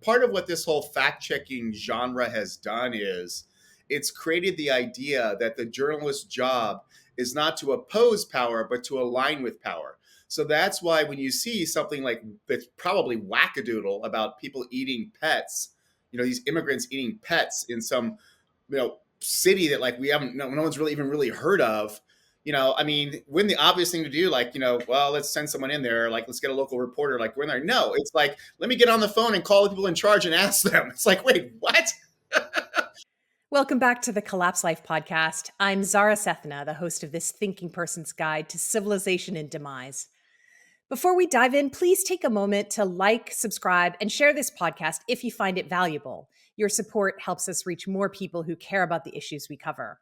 part of what this whole fact-checking genre has done is it's created the idea that the journalist's job is not to oppose power, but to align with power. So that's why when you see something like that's probably wackadoodle about people eating pets, these immigrants eating pets in some, city that like we haven't, no one's really even really heard of. I mean, wouldn't the obvious thing to do, like, well, let's send someone in there, like, let's get a local reporter, like, we're in there. No, it's like, let me get on the phone and call the people in charge and ask them. It's like, wait, what? Welcome back to the Collapse Life podcast. I'm Zara Sethna, the host of this thinking person's guide to civilization and demise. Before we dive in, please take a moment to like, subscribe, and share this podcast if you find it valuable. Your support helps us reach more people who care about the issues we cover.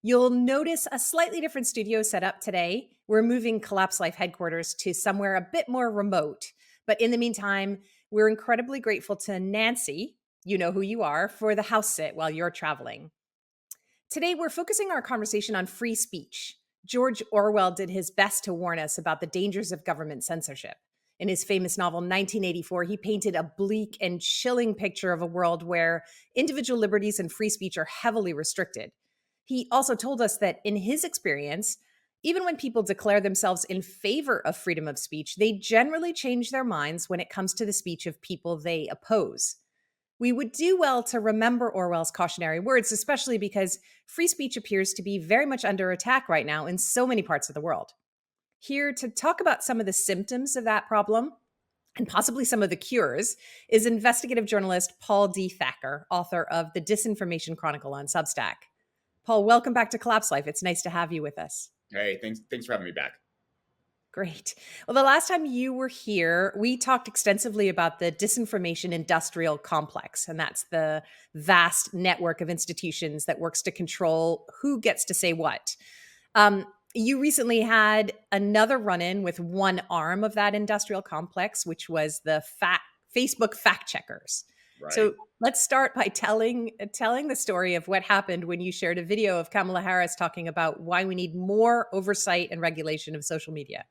You'll notice a slightly different studio setup today. We're moving Collapse Life headquarters to somewhere a bit more remote. But in the meantime, we're incredibly grateful to Nancy, you know who you are, for the house sit while you're traveling. Today, we're focusing our conversation on free speech. George Orwell did his best to warn us about the dangers of government censorship. In his famous novel 1984, he painted a bleak and chilling picture of a world where individual liberties and free speech are heavily restricted. He also told us that in his experience, even when people declare themselves in favor of freedom of speech, they generally change their minds when it comes to the speech of people they oppose. We would do well to remember Orwell's cautionary words, especially because free speech appears to be very much under attack right now in so many parts of the world. Here to talk about some of the symptoms of that problem and possibly some of the cures is investigative journalist Paul D. Thacker, author of the Disinformation Chronicle on Substack. Paul, welcome back to Collapse Life. It's nice to have you with us. Hey, thanks for having me back. Great. Well, the last time you were here, we talked extensively about the disinformation industrial complex, and that's the vast network of institutions that works to control who gets to say what. You recently had another run-in with one arm of that industrial complex, which was the Facebook fact checkers. Right. So let's start by telling the story of what happened when you shared a video of Kamala Harris talking about why we need more oversight and regulation of social media.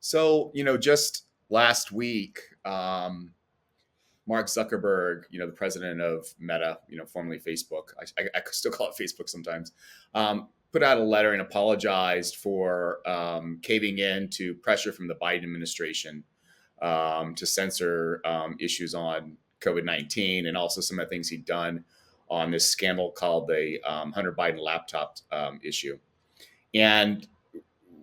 So, just last week, Mark Zuckerberg, the president of Meta, formerly Facebook, I still call it Facebook sometimes, put out a letter and apologized for caving in to pressure from the Biden administration to censor issues on COVID-19 and also some of the things he'd done on this scandal called the Hunter Biden laptop issue. And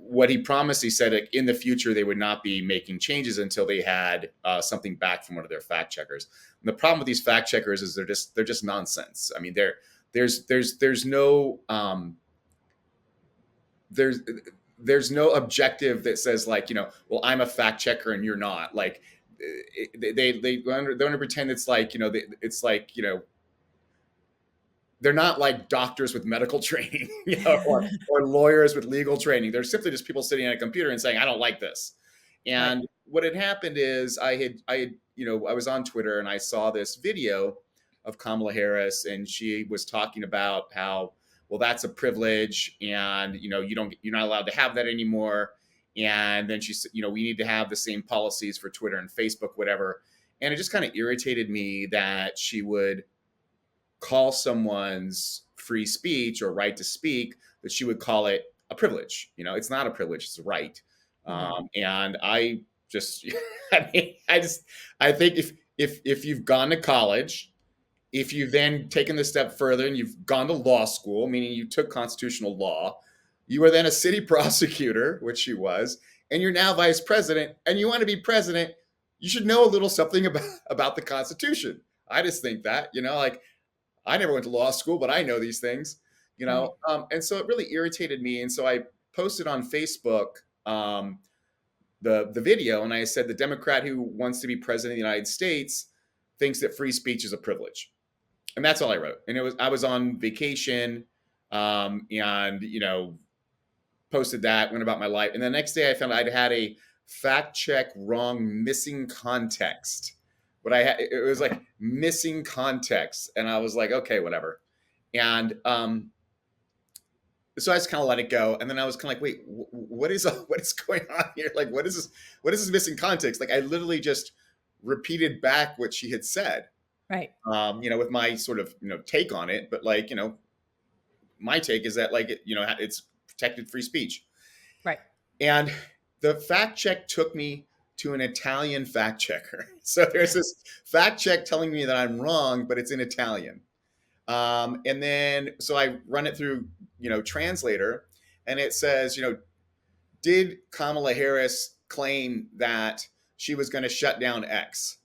what he promised, he said, like, in the future, they would not be making changes until they had something back from one of their fact checkers. And the problem with these fact checkers is they're just nonsense. I mean, there's no objective that says, like, well, I'm a fact checker and you're not. Like, they want to pretend it's like, they're not like doctors with medical training, or lawyers with legal training. They're simply just people sitting at a computer and saying, I don't like this. And right. What had happened is I was on Twitter and I saw this video of Kamala Harris, and she was talking about how, well, that's a privilege, and you're not allowed to have that anymore. And then she said, we need to have the same policies for Twitter and Facebook, whatever. And it just kind of irritated me that she would call someone's free speech or right to speak, that she would call it a privilege. It's not a privilege, it's a right. And I just, I think if you've gone to college, if you've then taken the step further and you've gone to law school, meaning you took constitutional law, you are then a city prosecutor, which she was, and you're now vice president, and you want to be president, you should know a little something about the Constitution. I just think that, like, I never went to law school, but I know these things, and so it really irritated me. And so I posted on Facebook the video, and I said, the Democrat who wants to be president of the United States thinks that free speech is a privilege. And that's all I wrote. And I was on vacation, and, posted that, went about my life. And the next day I found I'd had a fact check wrong, missing context. But it was like missing context. And I was like, okay, whatever. And so I just kind of let it go. And then I was kind of like, wait, what is going on here? Like, what is this missing context? Like, I literally just repeated back what she had said, Right. with my sort of, take on it. But like, my take is that like, it's protected free speech. Right. And the fact check took me to an Italian fact checker. So there's this fact check telling me that I'm wrong, but it's in Italian. And then, so I run it through, translator, and it says, did Kamala Harris claim that she was going to shut down X?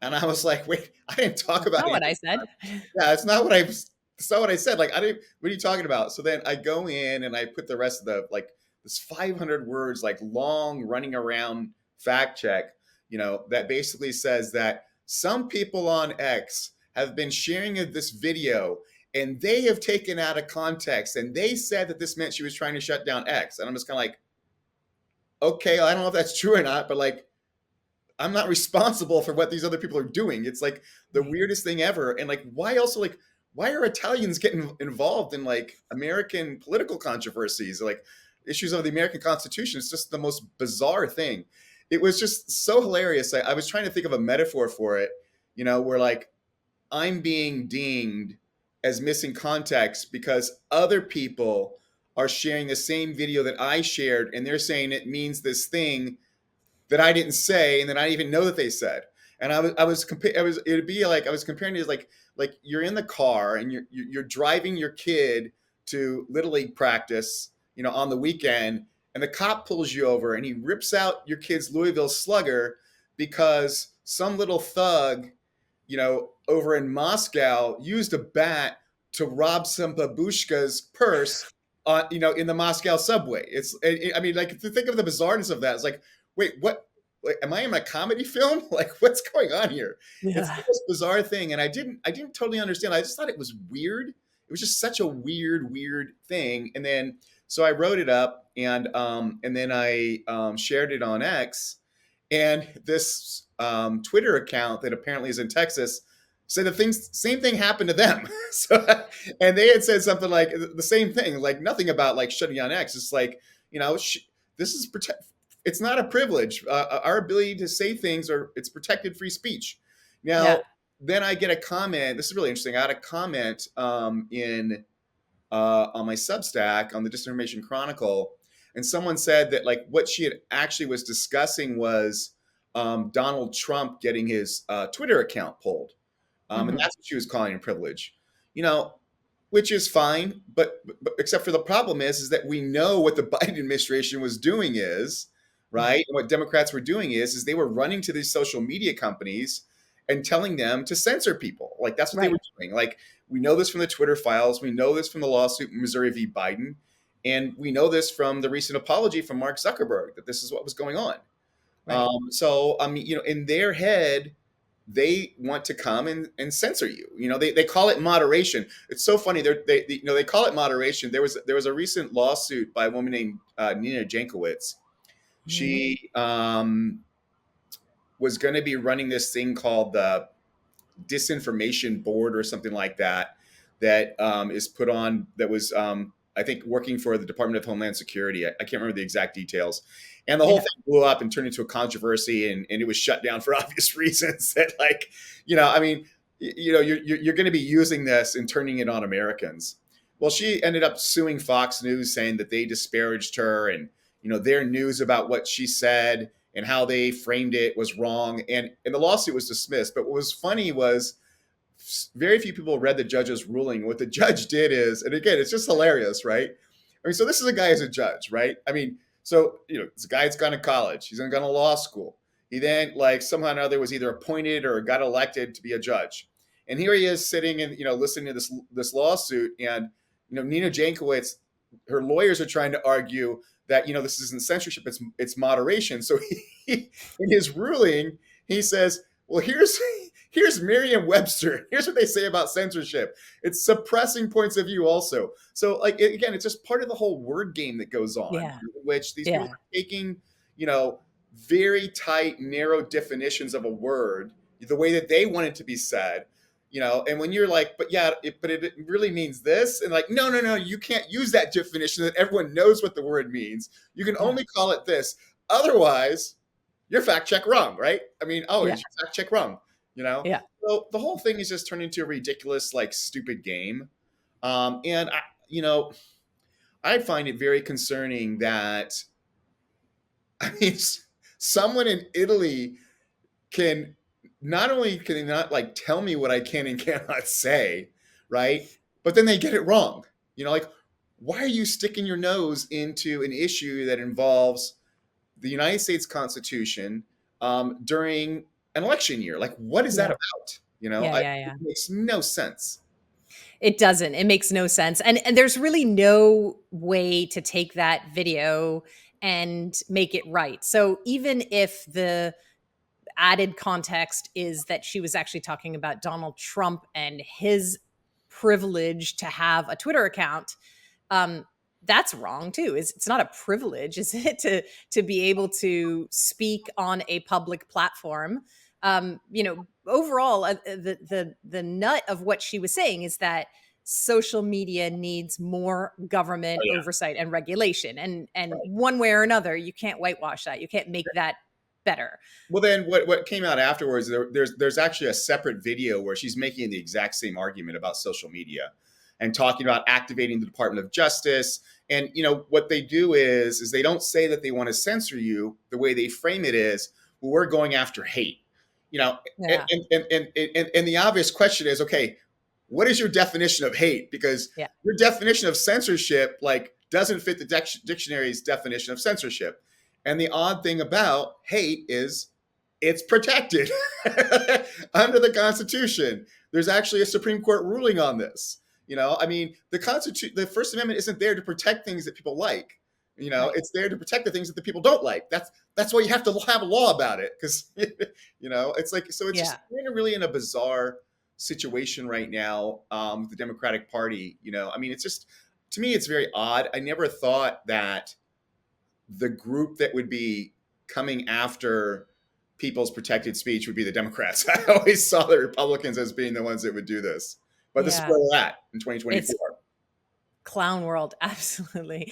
And I was like, wait, I didn't talk That's about not any. what I said. Yeah, it's not what I. It's not what I said. Like, I didn't. What are you talking about? So then I go in and I put the rest of the like this 500 words, like long running around fact check. That basically says that some people on X have been sharing this video and they have taken out of context and they said that this meant she was trying to shut down X. And I'm just kind of like, okay, I don't know if that's true or not, but like, I'm not responsible for what these other people are doing. It's like the weirdest thing ever. And like, why are Italians getting involved in like American political controversies, like issues of the American Constitution? It's just the most bizarre thing. It was just so hilarious. I was trying to think of a metaphor for it, where like I'm being dinged as missing context because other people are sharing the same video that I shared and they're saying it means this thing that I didn't say and that I didn't even know that they said. And it'd be like I was comparing it as like you're in the car and you're driving your kid to Little League practice, on the weekend, and the cop pulls you over and he rips out your kid's Louisville Slugger because some little thug, over in Moscow used a bat to rob some babushka's purse in the Moscow subway. I mean, like, to think of the bizarreness of that, it's like, wait, what? Like, am I in a comedy film? Like, what's going on here? It's Yeah. the most bizarre thing, and I didn't totally understand. I just thought it was weird. It was just such a weird thing. And then, so I wrote it up, and then I shared it on X, and this Twitter account that apparently is in Texas said same thing happened to them. So, and they had said something like the same thing, like nothing about like shutting down X. It's like, this is it's not a privilege. Our ability to say things, or it's protected free speech. Yeah. Now, then I get a comment. This is really interesting. I got a comment in on my Substack on the Disinformation Chronicle, and someone said that like what she had actually was discussing was Donald Trump getting his Twitter account pulled, and Hmm. that's what she was calling a privilege, you know, which is fine, but except for the problem is that we know what the Biden administration was doing is Right. right, and what Democrats were doing is they were running to these social media companies and telling them to censor people. Like that's what they Right. were doing. Like we know this from the Twitter files. We know this from the lawsuit in Missouri v. Biden. And we know this from the recent apology from Mark Zuckerberg that this is what was going on. Right. So, I mean, in their head, they want to come and censor you. They call it moderation. It's so funny. They call it moderation. There was a recent lawsuit by a woman named Nina Jankowicz. Hmm. She was going to be running this thing called the Disinformation Board or something like that, that is put on, that was, I think, working for the Department of Homeland Security. I can't remember the exact details. And the whole Yeah. thing blew up and turned into a controversy, and it was shut down for obvious reasons. That, like, I mean, you're going to be using this and turning it on Americans. Well, she ended up suing Fox News, saying that they disparaged her, and their news about what she said and how they framed it was wrong. And the lawsuit was dismissed. But what was funny was very few people read the judge's ruling. What the judge did is, and again, it's just hilarious, right? I mean, so this is a guy who's a judge, right? I mean, so this guy's gone to college, he's gone to law school. He then, like, somehow or other was either appointed or got elected to be a judge. And here he is sitting and listening to this lawsuit, and Nina Jankowicz, her lawyers are trying to argue that this isn't censorship, it's moderation. So in his ruling, he says, well, here's Merriam-Webster. Here's what they say about censorship. It's suppressing points of view also. So, like, again, it's just part of the whole word game that goes on, Yeah. in which these people Yeah. are taking, very tight, narrow definitions of a word, the way that they want it to be said, and when you're like, but yeah, but it really means this, and like, no, you can't use that definition that everyone knows what the word means. You can Yeah. only call it this. Otherwise, your fact check wrong, right? I mean, oh, Yeah. is your fact check wrong? You know, Yeah. so the whole thing is just turned into a ridiculous, like, stupid game. And I find it very concerning that, I mean, someone in Italy can not only can they not like tell me what I can and cannot say, right? But then they get it wrong. Like, why are you sticking your nose into an issue that involves the United States Constitution during an election year? Like, what is that Yeah. about? Yeah. It Yeah. Yeah. makes no sense. It doesn't. It makes no sense. And there's really no way to take that video and make it right. So even if the added context is that she was actually talking about Donald Trump and his privilege to have a Twitter account, um, that's wrong too. It's not a privilege, is it, to be able to speak on a public platform? Overall, the nut of what she was saying is that social media needs more Oh government yeah, oversight and regulation, and right. one way or another, you can't whitewash that. You can't make that better. Well, then what came out afterwards? There's actually a separate video where she's making the exact same argument about social media, and talking about activating the Department of Justice. And what they do is they don't say that they want to censor you. The way they frame it is, well, we're going after hate. You know, and Yeah, and the obvious question is, okay, what is your definition of hate? Because yeah, your definition of censorship like doesn't fit the dictionary's definition of censorship. And the odd thing about hate is it's protected under the Constitution. There's actually a Supreme Court ruling on this. I mean, the First Amendment isn't there to protect things that people like. right. It's there to protect the things that the people don't like. That's why you have to have a law about it, because it's like, so it's just, Yeah, we're really in a bizarre situation right now with the Democratic Party. I mean, it's just, to me, it's very odd. I never thought that the group that would be coming after people's protected speech would be the Democrats. I always saw the Republicans as being the ones that would do this. But this is yeah. where we're at in It's 2024. clown world, absolutely.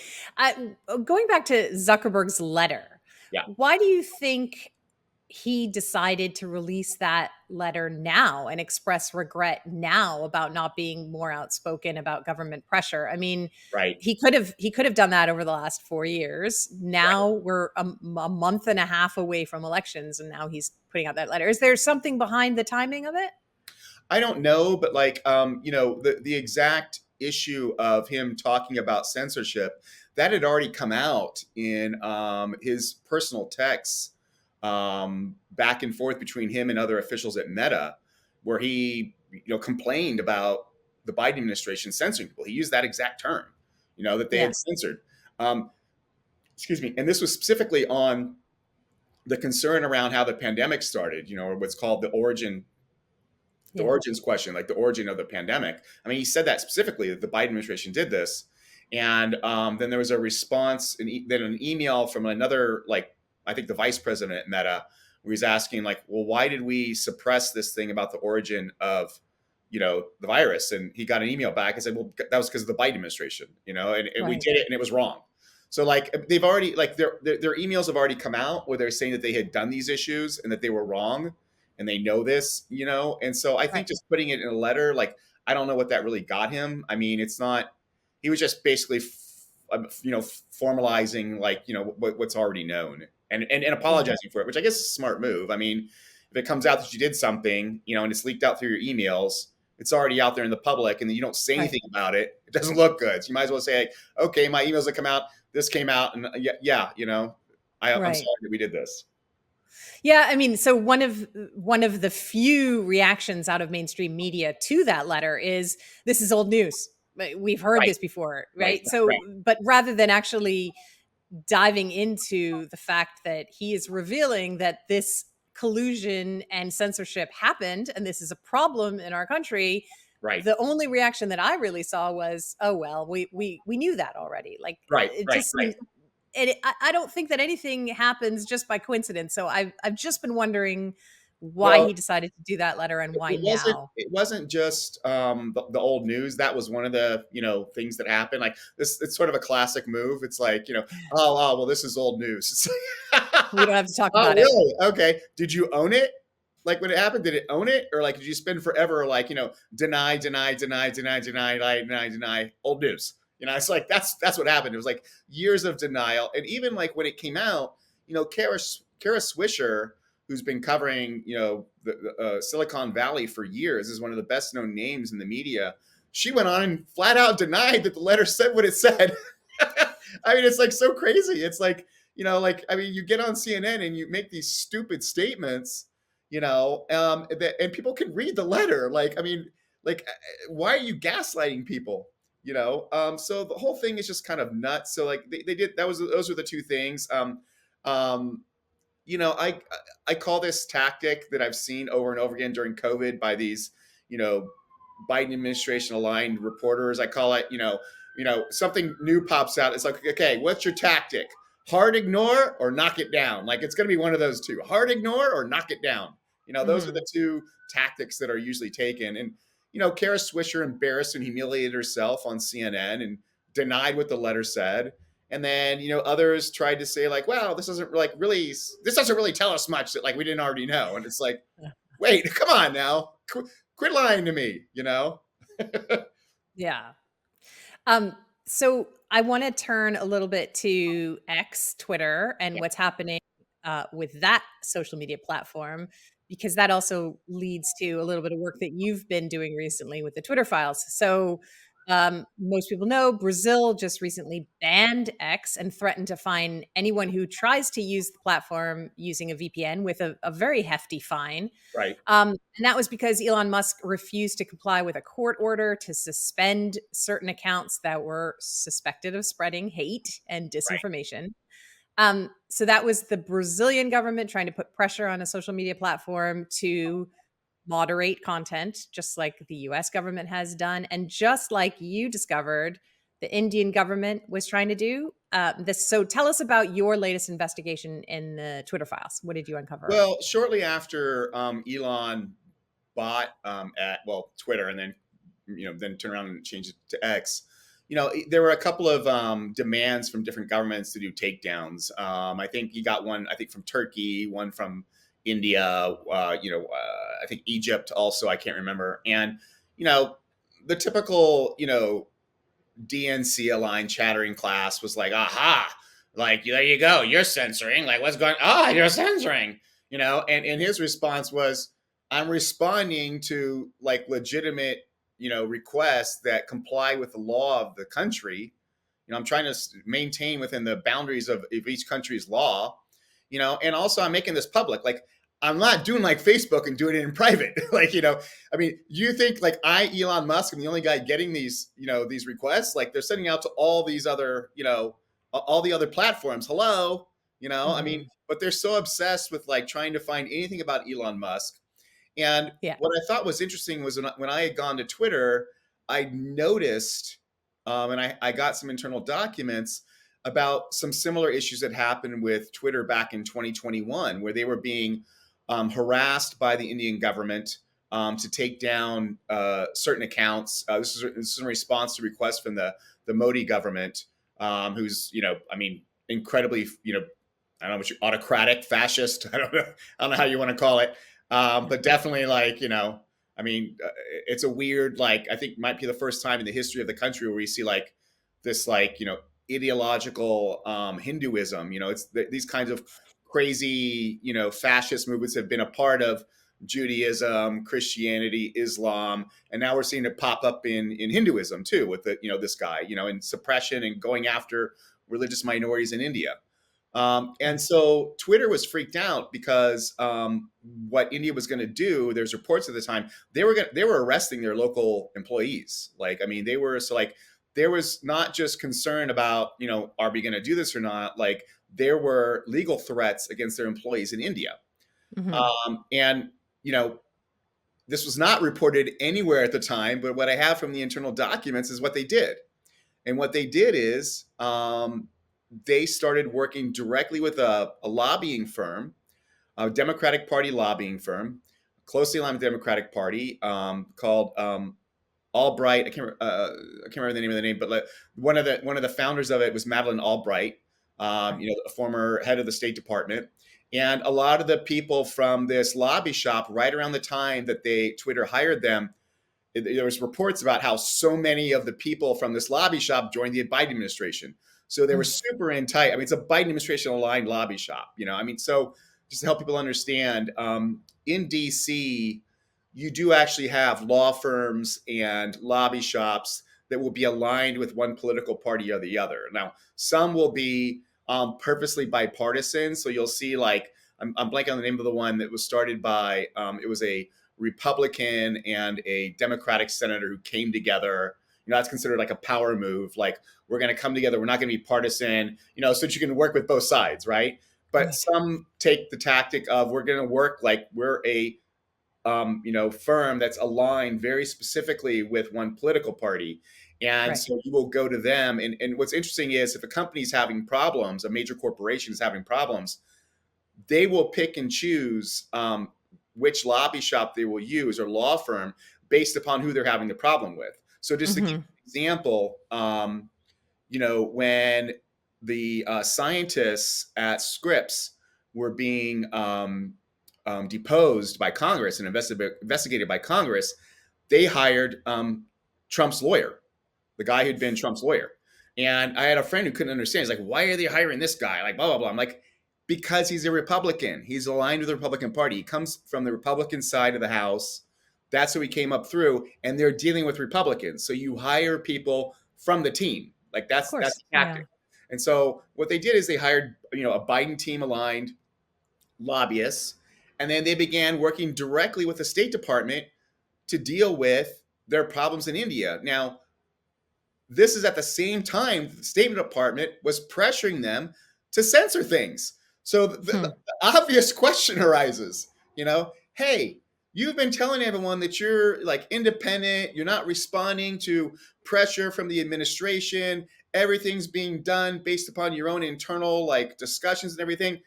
Going back to Zuckerberg's letter, Yeah, why do you think he decided to release that letter now and express regret now about not being more outspoken about government pressure? I mean, right, he could have done that over the last 4 years. right. Now we're a month and a half away from elections, and now he's putting out that letter. Is there something behind the timing of it? I don't know, but like, the exact issue of him talking about censorship, that had already come out in his personal texts, back and forth between him and other officials at Meta, where he complained about the Biden administration censoring people. He used that exact term, that they Yeah, had censored. Um, excuse me, and this was specifically on the concern around how the pandemic started. Or what's called the yeah, origins question, like the origin of the pandemic. I mean, he said that specifically, that the Biden administration did this. And then there was a response, then an email from another, like, I think the vice president at Meta, where he's asking, like, well, why did we suppress this thing about the origin of, the virus? And he got an email back and said, well, that was because of the Biden administration, and we right, did it and it was wrong. So like they've already, like, their emails have already come out where they're saying that they had done these issues and that they were wrong, and they know this, and so I right, think just putting it in a letter, like, I don't know what that really got him. I mean, it's not, he was just basically formalizing, like, what's already known, and yeah, apologizing for it, which I guess is a smart move. I mean, if it comes out that you did something, and it's leaked out through your emails, it's already out there in the public, and then you don't say right. anything about it, it doesn't look good. So you might as well say, like, okay, my emails have come out, this came out, and yeah, I'm Right. sorry that we did this. Yeah, I mean, so one of the few reactions out of mainstream media to that letter is this is old news. We've heard Right, this before, right, right? So, right, but rather than actually diving into the fact that he is revealing that this collusion and censorship happened and this is a problem in our country, right, the only reaction that I really saw was, "Oh well, we knew that already." Like right, it right, just right. seems, I don't think that anything happens just by coincidence. So I've just been wondering why Well, he decided to do that letter and why it wasn't now. it wasn't just the old news. That was one of the things that happened. Like this, it's sort of a classic move. It's like well, this is old news. It's We like, don't have to talk oh, about it. really? Okay. Did you own it? Like when it happened, did it own it, or like did you spend forever like deny, deny, deny, deny, deny, deny, deny, deny? Old news. It's like that's what happened. It was like years of denial, and even like when it came out, Kara Swisher, who's been covering the Silicon Valley for years, is one of the best known names in the media. She went on and flat out denied that the letter said what it said. I mean, it's like so crazy. It's like I mean, you get on CNN and you make these stupid statements, and people can read the letter. Like, I mean, like, why are you gaslighting people? So the whole thing is just kind of nuts. So like they did those were the two things. Um, you know, I I call this tactic that I've seen over and over again during COVID by these, you know, Biden administration aligned reporters. I call it, something new pops out. It's like, okay, what's your tactic? Hard ignore or knock it down. Like it's going to be one of those two: hard ignore or knock it down. Those are Hmm. the two tactics that are usually taken. And Kara Swisher embarrassed and humiliated herself on CNN and denied what the letter said. And then others tried to say like, well, this doesn't really tell us much that like we didn't already know. And it's like, wait, come on now, quit lying to me. Yeah. Um, so I want to turn a little bit to X, Twitter, and Yeah. what's happening with that social media platform, because that also leads to a little bit of work that you've been doing recently with the Twitter files. So most people know Brazil just recently banned X and threatened to fine anyone who tries to use the platform using a VPN with a very hefty fine. Right. And that was because Elon Musk refused to comply with a court order to suspend certain accounts that were suspected of spreading hate and Right. disinformation. So that was the Brazilian government trying to put pressure on a social media platform to moderate content, just like the US government has done. And just like you discovered, the Indian government was trying to do this. So tell us about your latest investigation in the Twitter files. What did you uncover? Well, shortly after Elon bought at Twitter, and then then turn around and change it to X. There were a couple of demands from different governments to do takedowns. I think he got one. I think from Turkey, one from India. I think Egypt also. I can't remember. And you know, the typical DNC aligned chattering class was like, aha, like there you go, you're censoring. Like what's going? Ah, you're censoring. And his response was, I'm responding to like legitimate requests that comply with the law of the country. I'm trying to maintain within the boundaries of each country's law. And also I'm making this public. Like I'm not doing like Facebook and doing it in private. Like, I mean, you think like Elon Musk, am the only guy getting these requests? Like they're sending out to all these other, all the other platforms. Hello, I mean, Hmm. but they're so obsessed with like trying to find anything about Elon Musk. And Yeah. what I thought was interesting was when I had gone to Twitter, I noticed, and I got some internal documents about some similar issues that happened with Twitter back in 2021, where they were being harassed by the Indian government to take down certain accounts. This is in response to requests from the Modi government, who's I mean, incredibly I don't know what you autocratic, fascist. I don't know how you want to call it, but definitely like I mean, it's a weird like I think might be the first time in the history of the country where we see like this like ideological Hinduism. It's these kinds of crazy fascist movements have been a part of Judaism, Christianity, Islam, and now we're seeing it pop up in Hinduism too with the this guy in suppression and going after religious minorities in India. And so Twitter was freaked out because what India was going to do. There's reports at the time they were arresting their local employees. Like I mean, they were so like there was not just concern about are we going to do this or not. Like there were legal threats against their employees in India, Hmm. and you know this was not reported anywhere at the time. But what I have from the internal documents is what they did. And what they did is they started working directly with a lobbying firm a Democratic Party lobbying firm, closely aligned with the Democratic Party, called Albright. I can't remember the name of the name, but like one of the founders of it was Madeleine Albright, Right. a former head of the State Department. And a lot of the people from this lobby shop, right around the time that Twitter hired them, there was reports about how so many of the people from this lobby shop joined the Biden administration. So they were Mm. super in tight. I mean, it's a Biden administration aligned lobby shop. I mean, so just to help people understand, in DC, you do actually have law firms and lobby shops that will be aligned with one political party or the other. Now, some will be purposely bipartisan. So you'll see, like, I'm blanking on the name of the one that was started by, it was a Republican and a Democratic senator who came together. That's considered like a power move. Like, we're going to come together. We're not going to be partisan, so that you can work with both sides, right? But Right. some take the tactic of, we're going to work like we're a firm that's aligned very specifically with one political party. And Right. so you will go to them. And what's interesting is, if a company's having problems, a major corporation is having problems, they will pick and choose which lobby shop they will use or law firm based upon who they're having the problem with. So just to give Hmm. you an example, when the scientists at Scripps were being deposed by Congress and investigated by Congress, they hired Trump's lawyer, the guy who'd been Trump's lawyer. And I had a friend who couldn't understand. He's like, why are they hiring this guy? Like, blah, blah, blah. I'm like, because he's a Republican. He's aligned with the Republican Party. He comes from the Republican side of the House. That's who he came up through. And they're dealing with Republicans. So you hire people from the team. Like, Of that's course. the Yeah. tactic. And so what they did is they hired, a Biden team aligned lobbyists. And then they began working directly with the State Department to deal with their problems in India. Now, this is at the same time the State Department was pressuring them to censor things. So the Hmm. obvious question arises, hey, you've been telling everyone that you're like independent, you're not responding to pressure from the administration, everything's being done based upon your own internal like discussions and everything.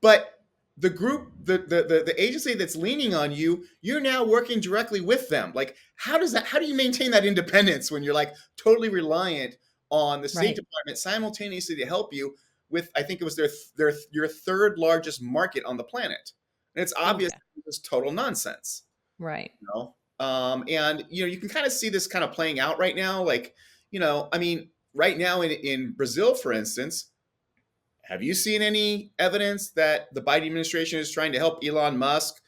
But the group, the agency that's leaning on you, you're now working directly with them. Like, how do you maintain that independence when you're like totally reliant on the State Right. Department simultaneously to help you with, I think it was your third largest market on the planet? And it's obvious Yeah. this is total nonsense. Right. And you can kind of see this kind of playing out right now. Like, I mean, right now in Brazil, for instance, have you seen any evidence that the Biden administration is trying to help Elon Musk,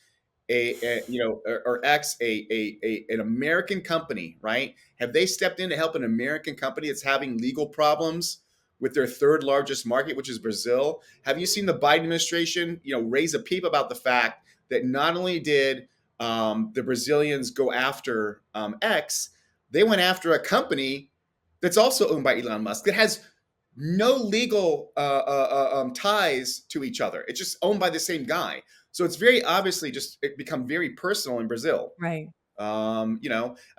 or X, an American company, right? Have they stepped in to help an American company that's having legal problems with their third largest market, which is Brazil? Have you seen the Biden administration, raise a peep about the fact that not only did the Brazilians go after X, they went after a company that's also owned by Elon Musk that has no legal ties to each other. It's just owned by the same guy. So it's very obviously just it become very personal in Brazil. Right. I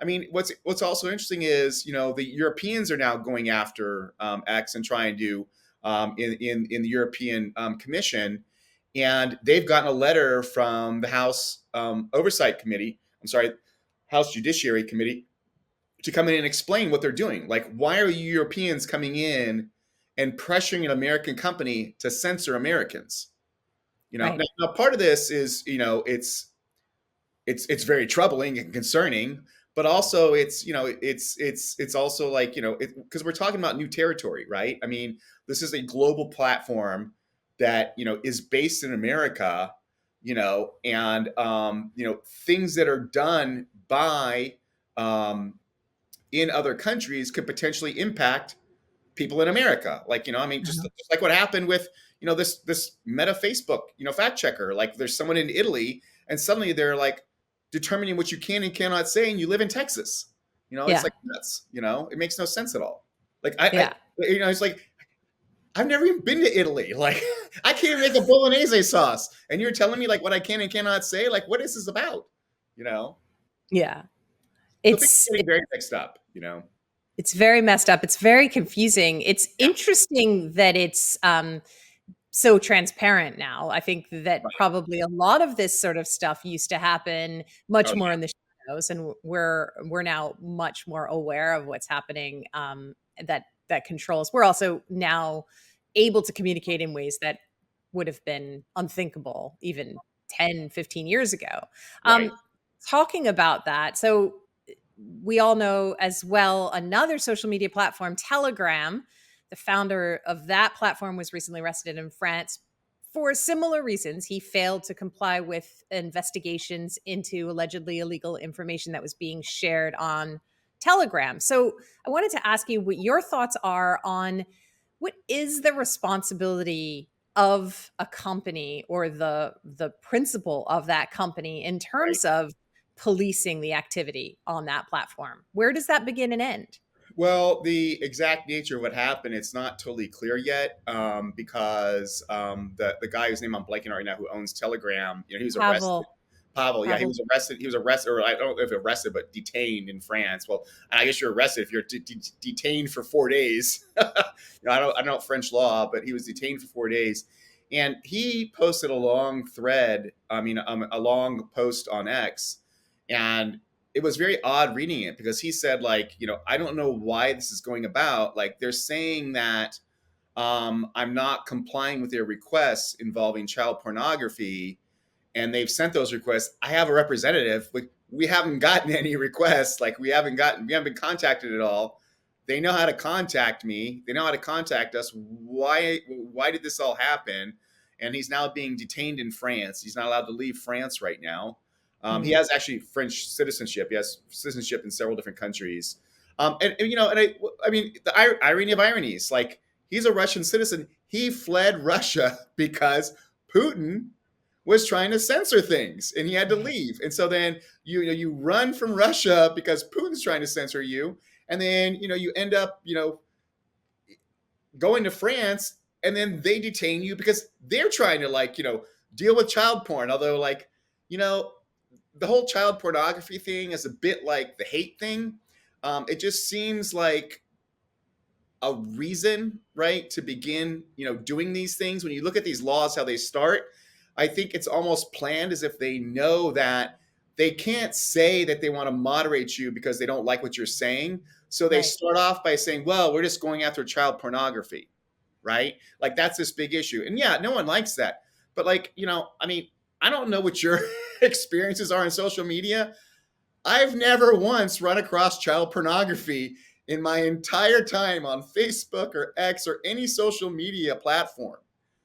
mean, what's also interesting is, the Europeans are now going after X and trying to in the European Commission, and they've gotten a letter from the House Oversight Committee. I'm sorry, House Judiciary Committee, to come in and explain what they're doing. Like, why are you Europeans coming in and pressuring an American company to censor Americans? Right. Now part of this is, it's very troubling and concerning, but also it's also like, because we're talking about new territory, right? I mean, this is a global platform that, is based in America, and things that are done by in other countries could potentially impact people in America. Like, I mean, just Uh-huh. like what happened with, this Meta Facebook, fact checker. Like, there's someone in Italy, and suddenly they're like determining what you can and cannot say, and you live in Texas. It's Yeah. like nuts. It makes no sense at all. Like, I Yeah. it's like, I've never even been to Italy. Like, I can't make a bolognese sauce, and you're telling me like what I can and cannot say. Like, what is this about? You know, Yeah. so things It's are getting very mixed up. it's very messed up. It's very confusing. It's Yeah. interesting that it's so transparent now. I think that Right. probably a lot of this sort of stuff used to happen Oh much more yeah. in the shadows, and we're now much more aware of what's happening. That controls. We're also now able to communicate in ways that would have been unthinkable even 10, 15 years ago. Right. Um, Talking about that, so we all know as well another social media platform, Telegram. The founder of that platform was recently arrested in France for similar reasons. He failed to comply with investigations into allegedly illegal information that was being shared on Telegram. So I wanted to ask you what your thoughts are on what is the responsibility of a company or the principal of that company in Right. terms of policing the activity on that platform? Where does that begin and end? Well, the exact nature of what happened, it's not totally clear yet, because the guy whose name I'm blanking right now, who owns Telegram, he was arrested. Pavel, Pavel, yeah, he Pavel. was arrested. He was arrested, or I don't know if arrested, but detained in France. Well, I guess you're arrested if you're detained for 4 days. I don't know French law, but he was detained for 4 days, and he posted a long thread. I mean, a long post on X, and it was very odd reading it because he said, like, I don't know why this is going about. Like, they're saying that I'm not complying with their requests involving child pornography, and they've sent those requests. I have a representative. Like, we haven't gotten any requests. Like, we haven't been contacted at all. They know how to contact me. They know how to contact us. Why did this all happen? And he's now being detained in France. He's not allowed to leave France right now. He Mm, has actually French citizenship. He has citizenship in several different countries. I mean, the irony of ironies, like, he's a Russian citizen. He fled Russia because Putin was trying to censor things and he had to right. leave. And so then you run from Russia because Putin's trying to censor you, and then you end up going to France, and then they detain you because they're trying to, like, deal with child porn. Although, like, you know the whole child pornography thing is a bit like the hate thing. It just seems like a reason, right, to begin, doing these things. When you look at these laws, how they start, I think it's almost planned, as if they know that they can't say that they want to moderate you because they don't like what you're saying. So they Right. start off by saying, well, we're just going after child pornography, right? Like, that's this big issue. And yeah, no one likes that. But, like, I mean, I don't know what your experiences are in social media. I've never once run across child pornography in my entire time on Facebook or X or any social media platform.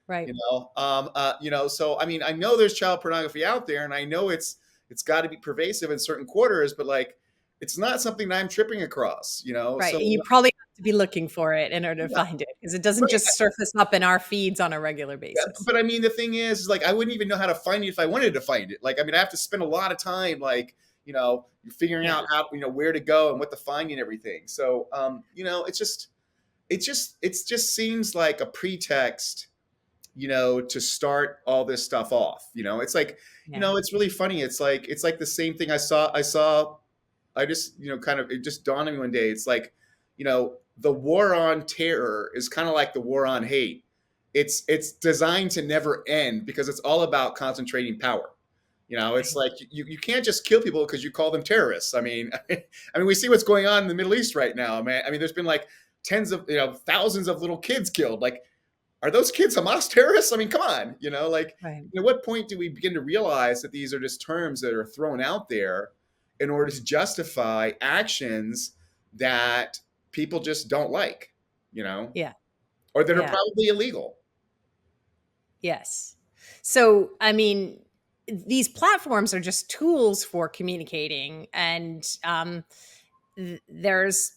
Right. So I mean, I know there's child pornography out there, and I know it's got to be pervasive in certain quarters, but, like, it's not something that I'm tripping across. Right. So And you probably have to be looking for it in order to yeah, find it because it doesn't right. just surface up in our feeds on a regular Yeah, basis. but I mean, the thing is, like, I wouldn't even know how to find it if I wanted to find it. Like, I mean, I have to spend a lot of time, like, figuring Yeah. out how, where to go and what to find and everything. So, it just seems like a pretext, to start all this stuff off. It's like, Yeah. it's really funny. It's like the same thing I just, kind of, it just dawned on me one day. It's like, the war on terror is kind of like the war on hate. It's designed to never end because it's all about concentrating power. It's Right. like you can't just kill people because you call them terrorists. I mean, we see what's going on in the Middle East right now, man. I mean, there's been, like, tens of, thousands of little kids killed. Like, are those kids Hamas terrorists? I mean, come on, like, Right. at what point do we begin to realize that these are just terms that are thrown out there in order to justify actions that people just don't like, Yeah. or that are Yeah. probably illegal? Yes. So, I mean, these platforms are just tools for communicating, and there's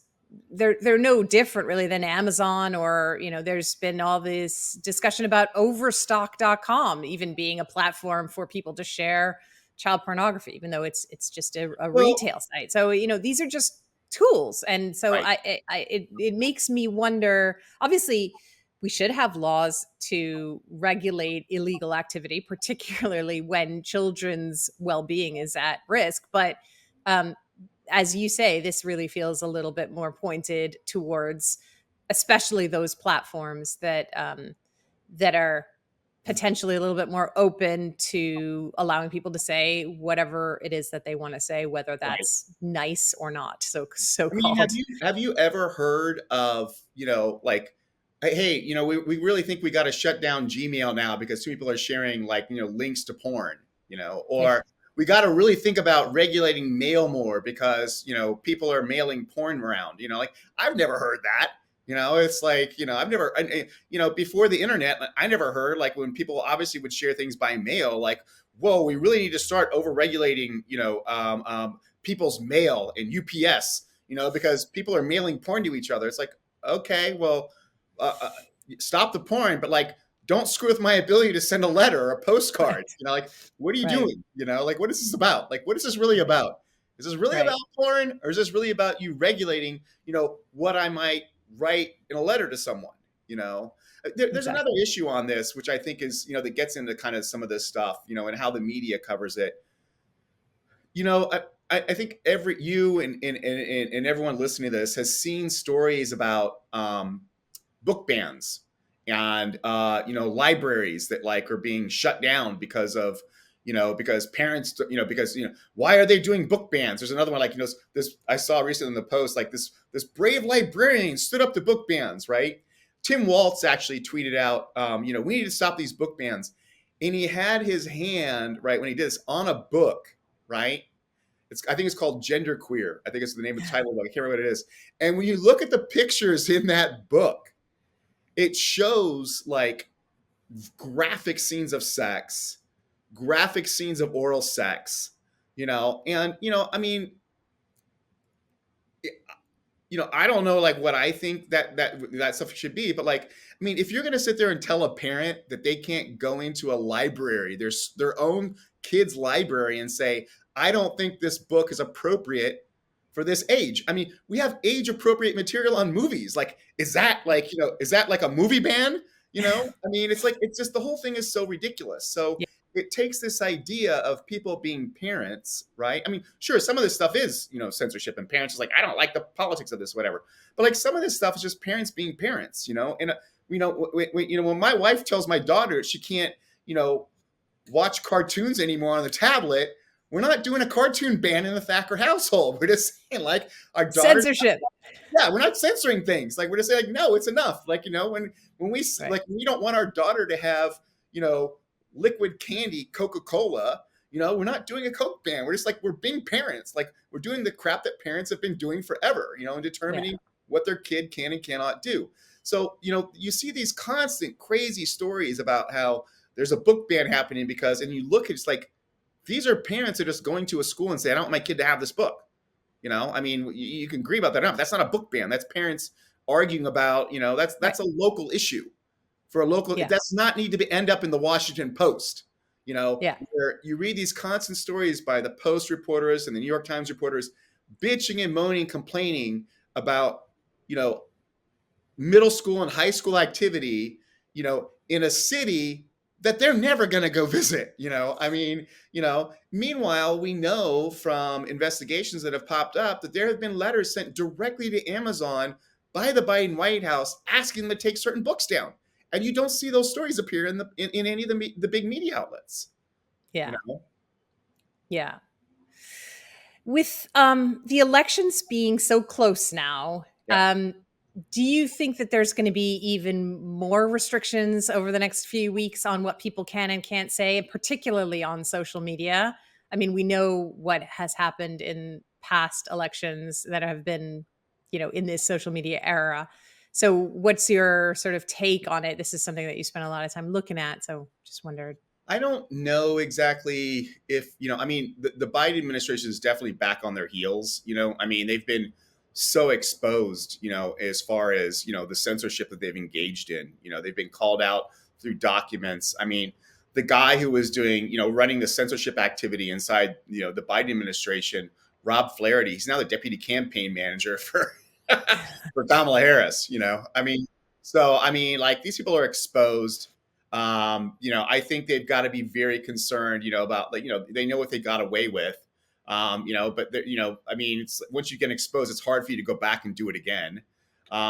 they're no different really than Amazon, or there's been all this discussion about Overstock.com even being a platform for people to share child pornography, even though it's just a Well, retail site. So these are just tools, and so right, it makes me wonder. Obviously, we should have laws to regulate illegal activity, particularly when children's well-being is at risk. But um, as you say, this really feels a little bit more pointed towards, especially those platforms that are potentially a little bit more open to allowing people to say whatever it is that they want to say, whether Right. that's nice or not, so I mean, called. have you ever heard of, like, hey, we really think we got to shut down Gmail now because too many people are sharing like, links to porn, Yeah, or we got to really think about regulating mail more because, people are mailing porn around, like I've never heard that. It's like, I've never, before the internet, I never heard like when people obviously would share things by mail, like, whoa, we really need to start over regulating, people's mail and UPS, because people are mailing porn to each other. It's like, okay, well, uh, uh, stop the porn, but like, don't screw with my ability to send a letter or a postcard. right, Like, what are you right, doing? Like, what is this about? Like, what is this really right, about? Is this really right. about porn, or is this really about you regulating, what I might write in a letter to someone? There's another Exactly. issue on this, which I think is, that gets into kind of some of this stuff, and how the media covers it. I think every you and everyone listening to this has seen stories about book bans and libraries that like are being shut down because of because parents because why are they doing book bans? There's another one like this I saw recently in the Post, like this brave librarian stood up to book bans, right? Tim Waltz actually tweeted out we need to stop these book bans, and he had his hand right when he did this on a book, right? I think it's called Genderqueer. I think it's the name of the title, but I can't remember what it is. And when you look at the pictures in that book, it shows like graphic scenes of sex, graphic scenes of oral sex, and I mean, I don't know like what I think that stuff should be, but like, I mean, if you're gonna sit there and tell a parent that they can't go into a library, their own kid's library, and say, I don't think this book is appropriate for this age. I mean, we have age appropriate material on movies. Like, is that like a movie ban? I mean, it's just the whole thing is so ridiculous. So Yeah, it takes this idea of people being parents, right? I mean, sure, some of this stuff is, censorship, and parents is like, I don't like the politics of this, whatever. But like some of this stuff is just parents being parents, and when my wife tells my daughter she can't, watch cartoons anymore on the tablet, we're not doing a cartoon ban in the Thacker household. We're just saying like our daughter, censorship. yeah, we're not censoring things. Like we're just saying, like, no, it's enough. Like, Right. like we don't want our daughter to have, liquid candy, Coca-Cola, we're not doing a Coke ban. We're just like, we're being parents. Like we're doing the crap that parents have been doing forever, and Yeah. determining what their kid can and cannot do. So, you see these constant crazy stories about how there's a book ban happening because, and you look, it's like, these are parents that are just going to a school and say, I don't want my kid to have this book. I mean, you can agree about that. No, that's not a book ban. That's parents arguing about, Right. that's a local issue for a local. It does Yes. not need to end up in the Washington Post. Yeah. Where you read these constant stories by the Post reporters and the New York Times reporters bitching and moaning, complaining about, you know, middle school and high school activity, in a city that they're never going to go visit. I mean, meanwhile, we know from investigations that have popped up that there have been letters sent directly to Amazon by the Biden White House asking them to take certain books down. And you don't see those stories appear in any of the big media outlets. You Yeah. know, Yeah. With the elections being so close now, yeah. do you think that there's going to be even more restrictions over the next few weeks on what people can and can't say, particularly on social media? I mean, we know what has happened in past elections that have been, in this social media era. So, what's your sort of take on it? This is something that you spend a lot of time looking at. So, just wondered. I don't know exactly if, I mean, the Biden administration is definitely back on their heels. I mean, they've been so exposed, as far as, the censorship that they've engaged in. They've been called out through documents. I mean, the guy who was doing, running the censorship activity inside, the Biden administration, Rob Flaherty, he's now the deputy campaign manager for for Kamala Harris, I mean, so I mean, like these people are exposed. I think they've got to be very concerned, about like, they know what they got away with. But I mean, once you get exposed, it's hard for you to go back and do it again.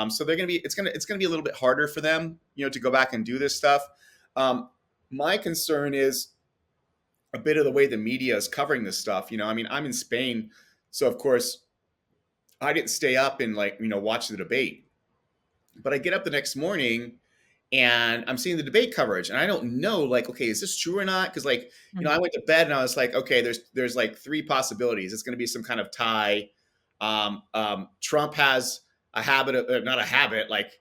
So they're gonna be, it's gonna be a little bit harder for them, to go back and do this stuff. Um, my concern is a bit of the way the media is covering this stuff. I mean, I'm in Spain, so of course I didn't stay up and like watch the debate, but I get up the next morning and I'm seeing the debate coverage, and I don't know, like, okay, is this true or not? Because like, Mm. I went to bed and I was like, okay, there's like three possibilities. It's going to be some kind of tie. Trump has a habit of not a habit, like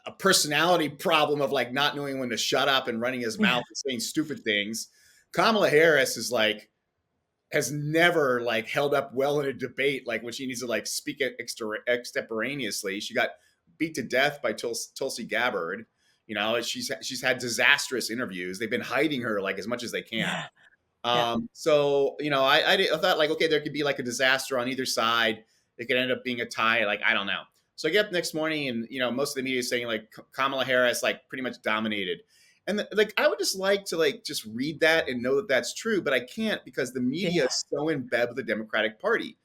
a personality problem of like not knowing when to shut up and running his mouth and saying stupid things. Kamala Harris is like has never like held up well in a debate, like when she needs to like speak extemporaneously. She got beat to death by Tulsi Gabbard. She's had disastrous interviews. They've been hiding her like as much as they can. Yeah. Yeah. So I thought like, okay, there could be like a disaster on either side. It could end up being a tie. Like, I don't know. So I get up next morning, and most of the media is saying like Kamala Harris like pretty much dominated, and like I would just like to like just read that and know that that's true, but I can't because the media Yeah. is so in bed with the Democratic Party.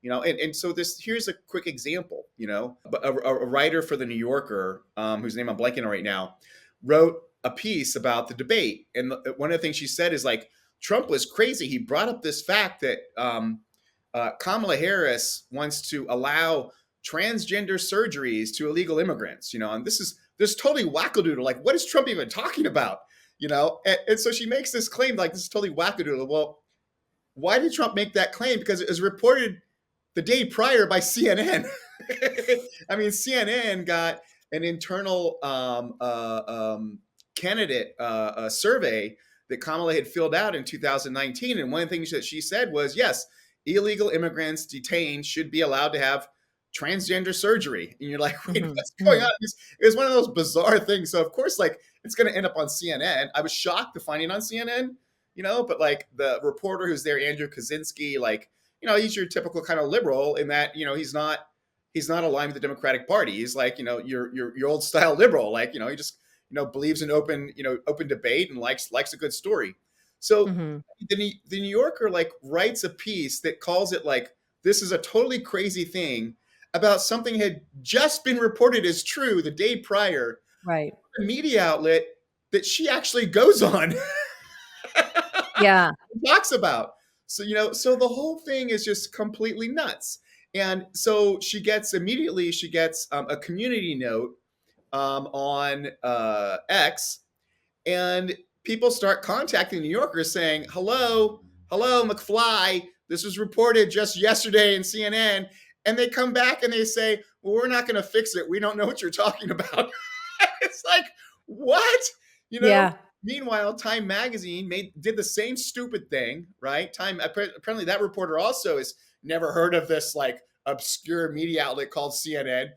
And so here's a quick example. A writer for the New Yorker, whose name I'm blanking on right now, wrote a piece about the debate, and one of the things she said is like Trump was crazy. He brought up this fact that Kamala Harris wants to allow transgender surgeries to illegal immigrants. And this totally wackadoodle. Like, what is Trump even talking about? And so she makes this claim like this is totally wackadoodle. Well, why did Trump make that claim? Because it was reported the day prior by CNN. I mean, CNN got an internal candidate survey that Kamala had filled out in 2019. And one of the things that she said was, yes, illegal immigrants detained should be allowed to have transgender surgery. And you're like, wait, Mhm. what's going Mhm. on? It was one of those bizarre things. So, of course, like, it's going to end up on CNN. I was shocked to find it on CNN, but like the reporter who's there, Andrew Kaczynski, like, he's your typical kind of liberal in that, he's not aligned with the Democratic Party. He's like, your old style liberal. Like, he just, believes in open debate and likes a good story. So Mhm. the New Yorker like writes a piece that calls it like, this is a totally crazy thing about something had just been reported as true the day prior, Right. a media outlet that she actually goes on Yeah. talks about. So the whole thing is just completely nuts. And so she gets a community note on X, and people start contacting New Yorkers saying, hello, McFly. This was reported just yesterday in CNN. And they come back and they say, well, we're not going to fix it. We don't know what you're talking about. It's like, what? You know, Yeah. Meanwhile, Time Magazine did the same stupid thing, right? Apparently that reporter also has never heard of this like obscure media outlet called CNN.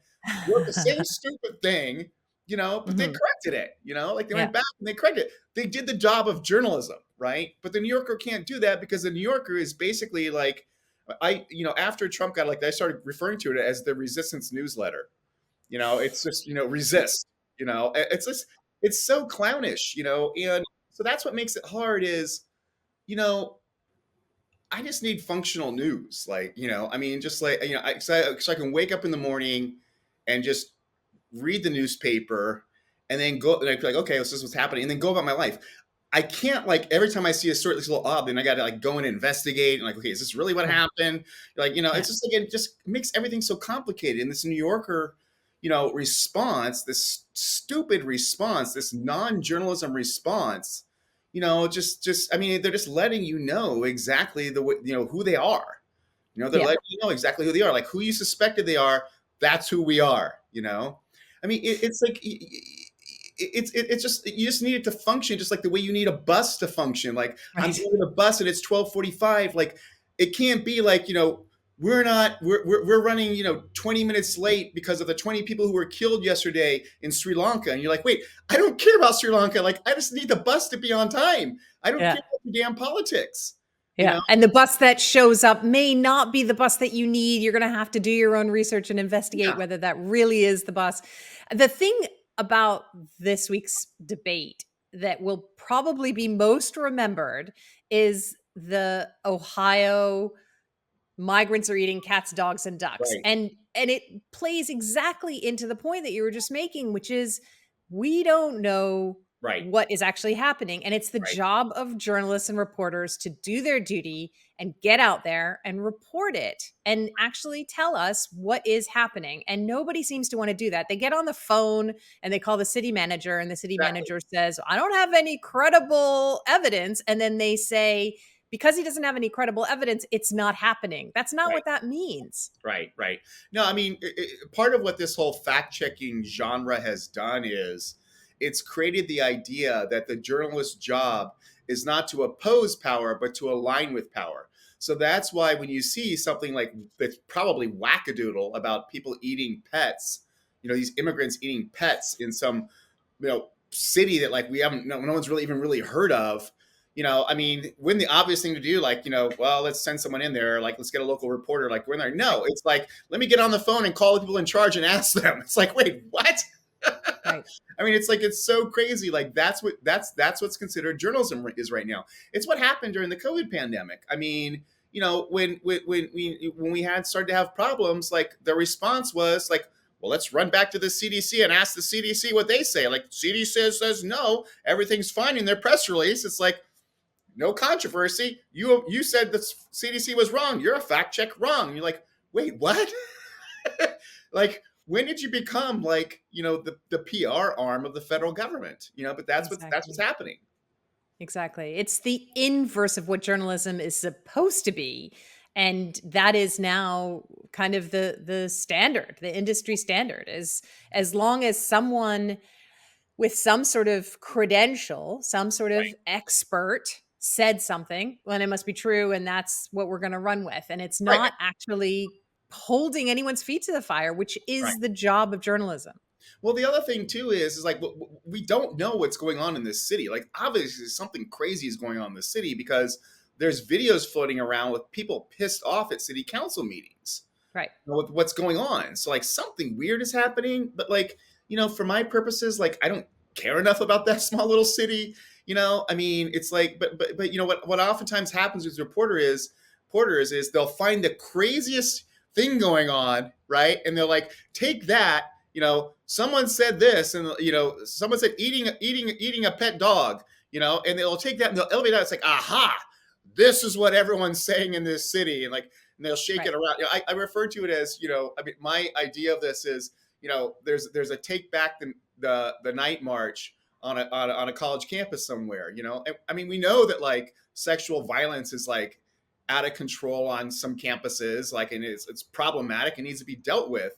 Wrote the same stupid thing, but they Mhm. corrected it, like they Yeah. went back and they corrected it. They did the job of journalism, right? But the New Yorker can't do that because the New Yorker is basically like, after Trump got like, I started referring to it as the resistance newsletter. It's just, resist, it's just, it's so clownish, and so that's what makes it hard is, you know, I just need functional news. Like, I mean, just like, so I can wake up in the morning and just read the newspaper and then go and I'd be like, okay, this is what's happening, and then go about my life. I can't like every time I see a story that's a little odd, then I gotta like go and investigate and like, okay, is this really what Yeah. happened? Like, Yeah. it's just like it just makes everything so complicated. And this New Yorker, response, this stupid response, this non-journalism response, just I mean, they're just letting you know exactly the way, who they are. They're Yeah. letting you know exactly who they are, like who you suspected they are. That's who we are. I mean, it's like it's just you just need it to function, just like the way you need a bus to function. Like I'm Right. taking a bus and it's 12:45. Like it can't be like we're running 20 minutes late because of the 20 people who were killed yesterday in Sri Lanka, and you're like, wait, I don't care about Sri Lanka. Like I just need the bus to be on time. I don't Yeah. care about the damn politics. You Yeah. know? And the bus that shows up may not be the bus that you need. You're going to have to do your own research and investigate Yeah. whether that really is the bus. The thing about this week's debate that will probably be most remembered is the Ohio migrants are eating cats, dogs, and ducks. Right. And it plays exactly into the point that you were just making, which is we don't know Right. what is actually happening. And it's the Right. job of journalists and reporters to do their duty and get out there and report it and actually tell us what is happening. And nobody seems to want to do that. They get on the phone and they call the city manager, and the city Exactly. manager says, I don't have any credible evidence. And then they say, because he doesn't have any credible evidence, it's not happening. That's not Right. what that means. Right. Right. No, I mean, part of what this whole fact checking genre has done is it's created the idea that the journalist's job is not to oppose power, but to align with power. So that's why when you see something like that's probably wackadoodle about people eating pets, these immigrants eating pets in some, city that like we haven't, no one's really even really heard of. I mean, wouldn't the obvious thing to do, like, well, let's send someone in there, like, let's get a local reporter, like, we're in there. No, it's like, let me get on the phone and call the people in charge and ask them. It's like, wait, what? Right. I mean, it's like, it's so crazy. Like, that's what's considered journalism is right now. It's what happened during the COVID pandemic. I mean, when we had started to have problems, like the response was like, well, let's run back to the CDC and ask the CDC what they say. Like, CDC says no, everything's fine in their press release. It's like, no controversy. You said the CDC was wrong. You're a fact check wrong. You're like, wait, what? Like, when did you become like, the PR arm of the federal government? But that's what's Exactly. happening. Exactly. It's the inverse of what journalism is supposed to be. And that is now kind of the standard, the industry standard is, as long as someone with some sort of credential, some sort of Right. expert said something, then it must be true. And that's what we're going to run with. And it's Right. not actually holding anyone's feet to the fire, which Right. is the job of journalism. Well, the other thing too is like we don't know what's going on in this city. Like, obviously something crazy is going on in the city because there's videos floating around with people pissed off at city council meetings Right. with what's going on. So like something weird is happening, but like, for my purposes, like I don't care enough about that small little city. I mean, it's like, but what oftentimes happens with reporters is they'll find the craziest thing going on, right? And they'll like take that, someone said this, and someone said eating a pet dog, and they'll take that and they'll elevate that. It's like, aha, this is what everyone's saying in this city, and like, and they'll shake it Right. around. I refer to it as, I mean, my idea of this is, there's a take back the night march on a college campus somewhere. I mean, we know that like sexual violence is like out of control on some campuses, like, and it's problematic and needs to be dealt with.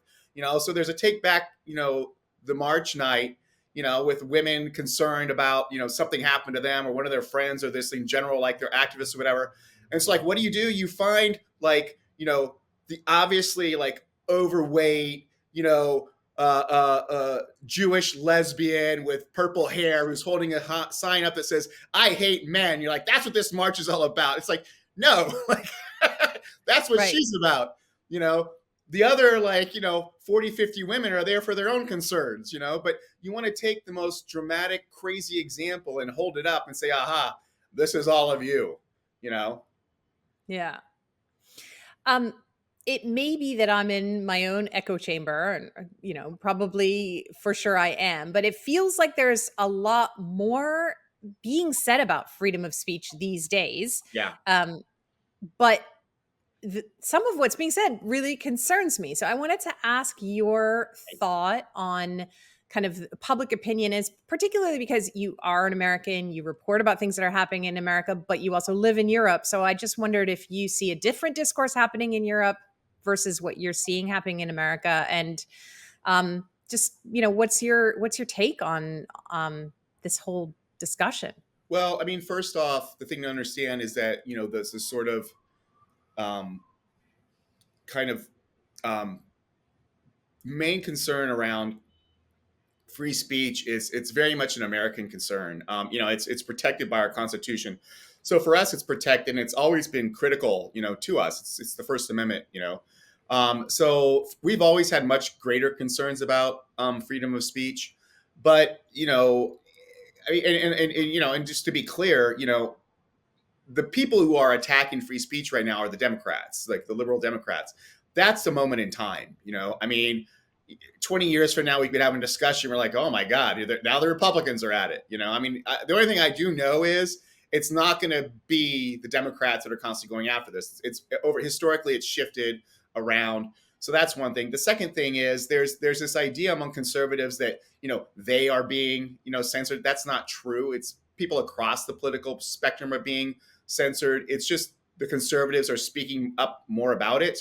So there's a take back, the March night, with women concerned about, something happened to them or one of their friends or this in general, like they're activists or whatever. And it's like, what do? You find like, the obviously like overweight, Jewish lesbian with purple hair who's holding a sign up that says, I hate men. You're like, that's what this march is all about. It's like, no, like, that's what Right. she's about. The other like 40 50 women are there for their own concerns, but you want to take the most dramatic crazy example and hold it up and say, aha, this is all of you. Yeah. Um, it may be that I'm in my own echo chamber, and probably for sure I am, but it feels like there's a lot more being said about freedom of speech these days. Yeah. But some of what's being said really concerns me. So I wanted to ask your thought on kind of public opinion, is particularly because you are an American, you report about things that are happening in America, but you also live in Europe. So I just wondered if you see a different discourse happening in Europe versus what you're seeing happening in America, and just what's your take on this whole discussion? Well, I mean, first off, the thing to understand is that there's this sort of um, kind of um, main concern around free speech is it's very much an American concern. It's protected by our Constitution. So for us, it's protected, and it's always been critical, to us. It's the First Amendment. So we've always had much greater concerns about freedom of speech. But I mean, and just to be clear, the people who are attacking free speech right now are the Democrats, like the liberal Democrats. That's the moment in time. I mean, 20 years from now, we could have a discussion. We're like, oh my God, now the Republicans are at it. I mean, the only thing I do know is it's not going to be the Democrats that are constantly going after this. It's over historically, it's shifted around. So that's one thing. The second thing is there's this idea among conservatives that, they are being, censored. That's not true. It's people across the political spectrum are being censored. It's just the conservatives are speaking up more about it.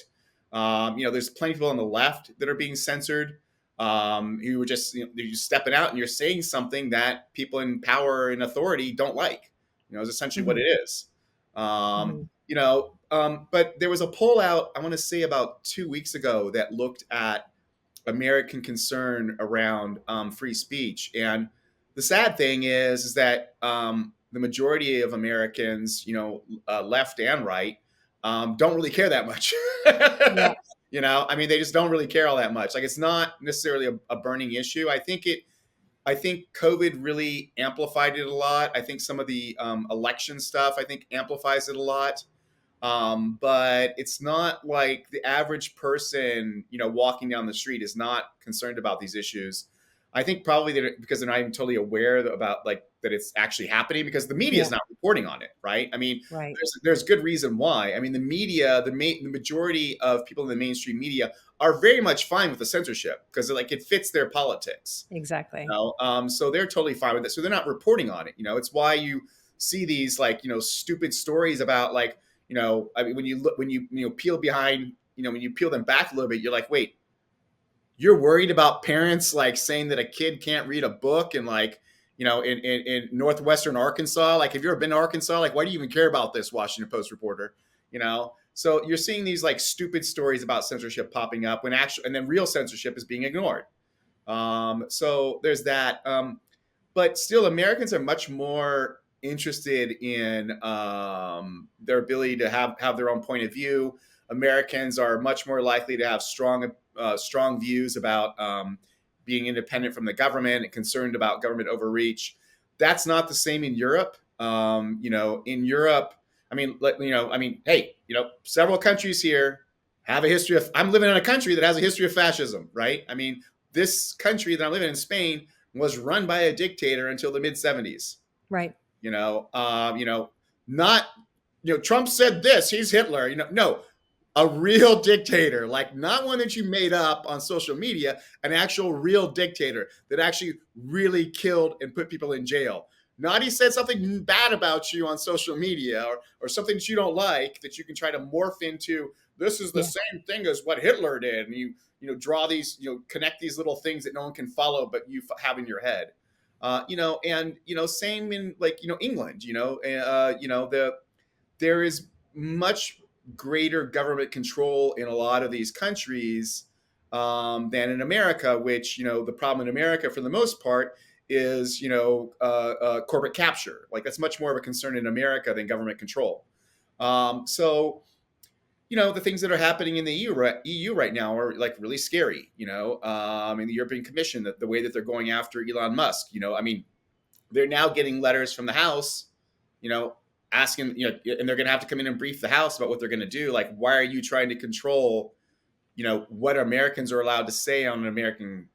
There's plenty of people on the left that are being censored. You were just, you're stepping out and you're saying something that people in power and authority don't like. Is essentially what Mhm. it is. Mhm. But there was a poll out, I want to say about 2 weeks ago, that looked at American concern around free speech. And the sad thing is that the majority of Americans, left and right, don't really care that much. Yeah. I mean, they just don't really care all that much. Like, it's not necessarily a burning issue. I think COVID really amplified it a lot. I think some of the election stuff, I think, amplifies it a lot. But it's not like the average person, walking down the street is not concerned about these issues. I think probably because they're not even totally aware about like that it's actually happening because the media is Yeah. not reporting on it, right? I mean, Right. there's good reason why. I mean, the media, the majority of people in the mainstream media are very much fine with the censorship because like it fits their politics. Exactly. So they're totally fine with it. So they're not reporting on it. It's why you see these like stupid stories about like I mean when you look when you peel behind when you peel them back a little bit, you're like, wait, you're worried about parents like saying that a kid can't read a book and like in northwestern Arkansas. Like, if you've ever been to Arkansas, like, why do you even care about this, Washington Post reporter? So you're seeing these like stupid stories about censorship popping up when actually, and then real censorship is being ignored. So there's that. But still, Americans are much more interested in their ability to have their own point of view. Americans are much more likely to have strong views about being independent from the government and concerned about government overreach. That's not the same in Europe. In Europe, I mean, hey, several countries here have a history of. I'm living in a country that has a history of fascism, right? I mean, this country that I'm living in, Spain, was run by a dictator until the mid 70s. Right. Not Trump said this, he's Hitler. No, a real dictator, like not one that you made up on social media, an actual real dictator that actually really killed and put people in jail. Not he said something bad about you on social media or something that you don't like that you can try to morph into. This is the Yeah. same thing as what Hitler did, and draw these, connect these little things that no one can follow, but you have in your head. Same in like England. There is much greater government control in a lot of these countries than in America. Which the problem in America, for the most part, is corporate capture. Like, that's much more of a concern in America than government control. So the things that are happening in the EU right now are like really scary. In the European Commission, the way that they're going after Elon Musk. I mean, they're now getting letters from the House, asking, and they're going to have to come in and brief the House about what they're going to do. Like, why are you trying to control, what Americans are allowed to say on an American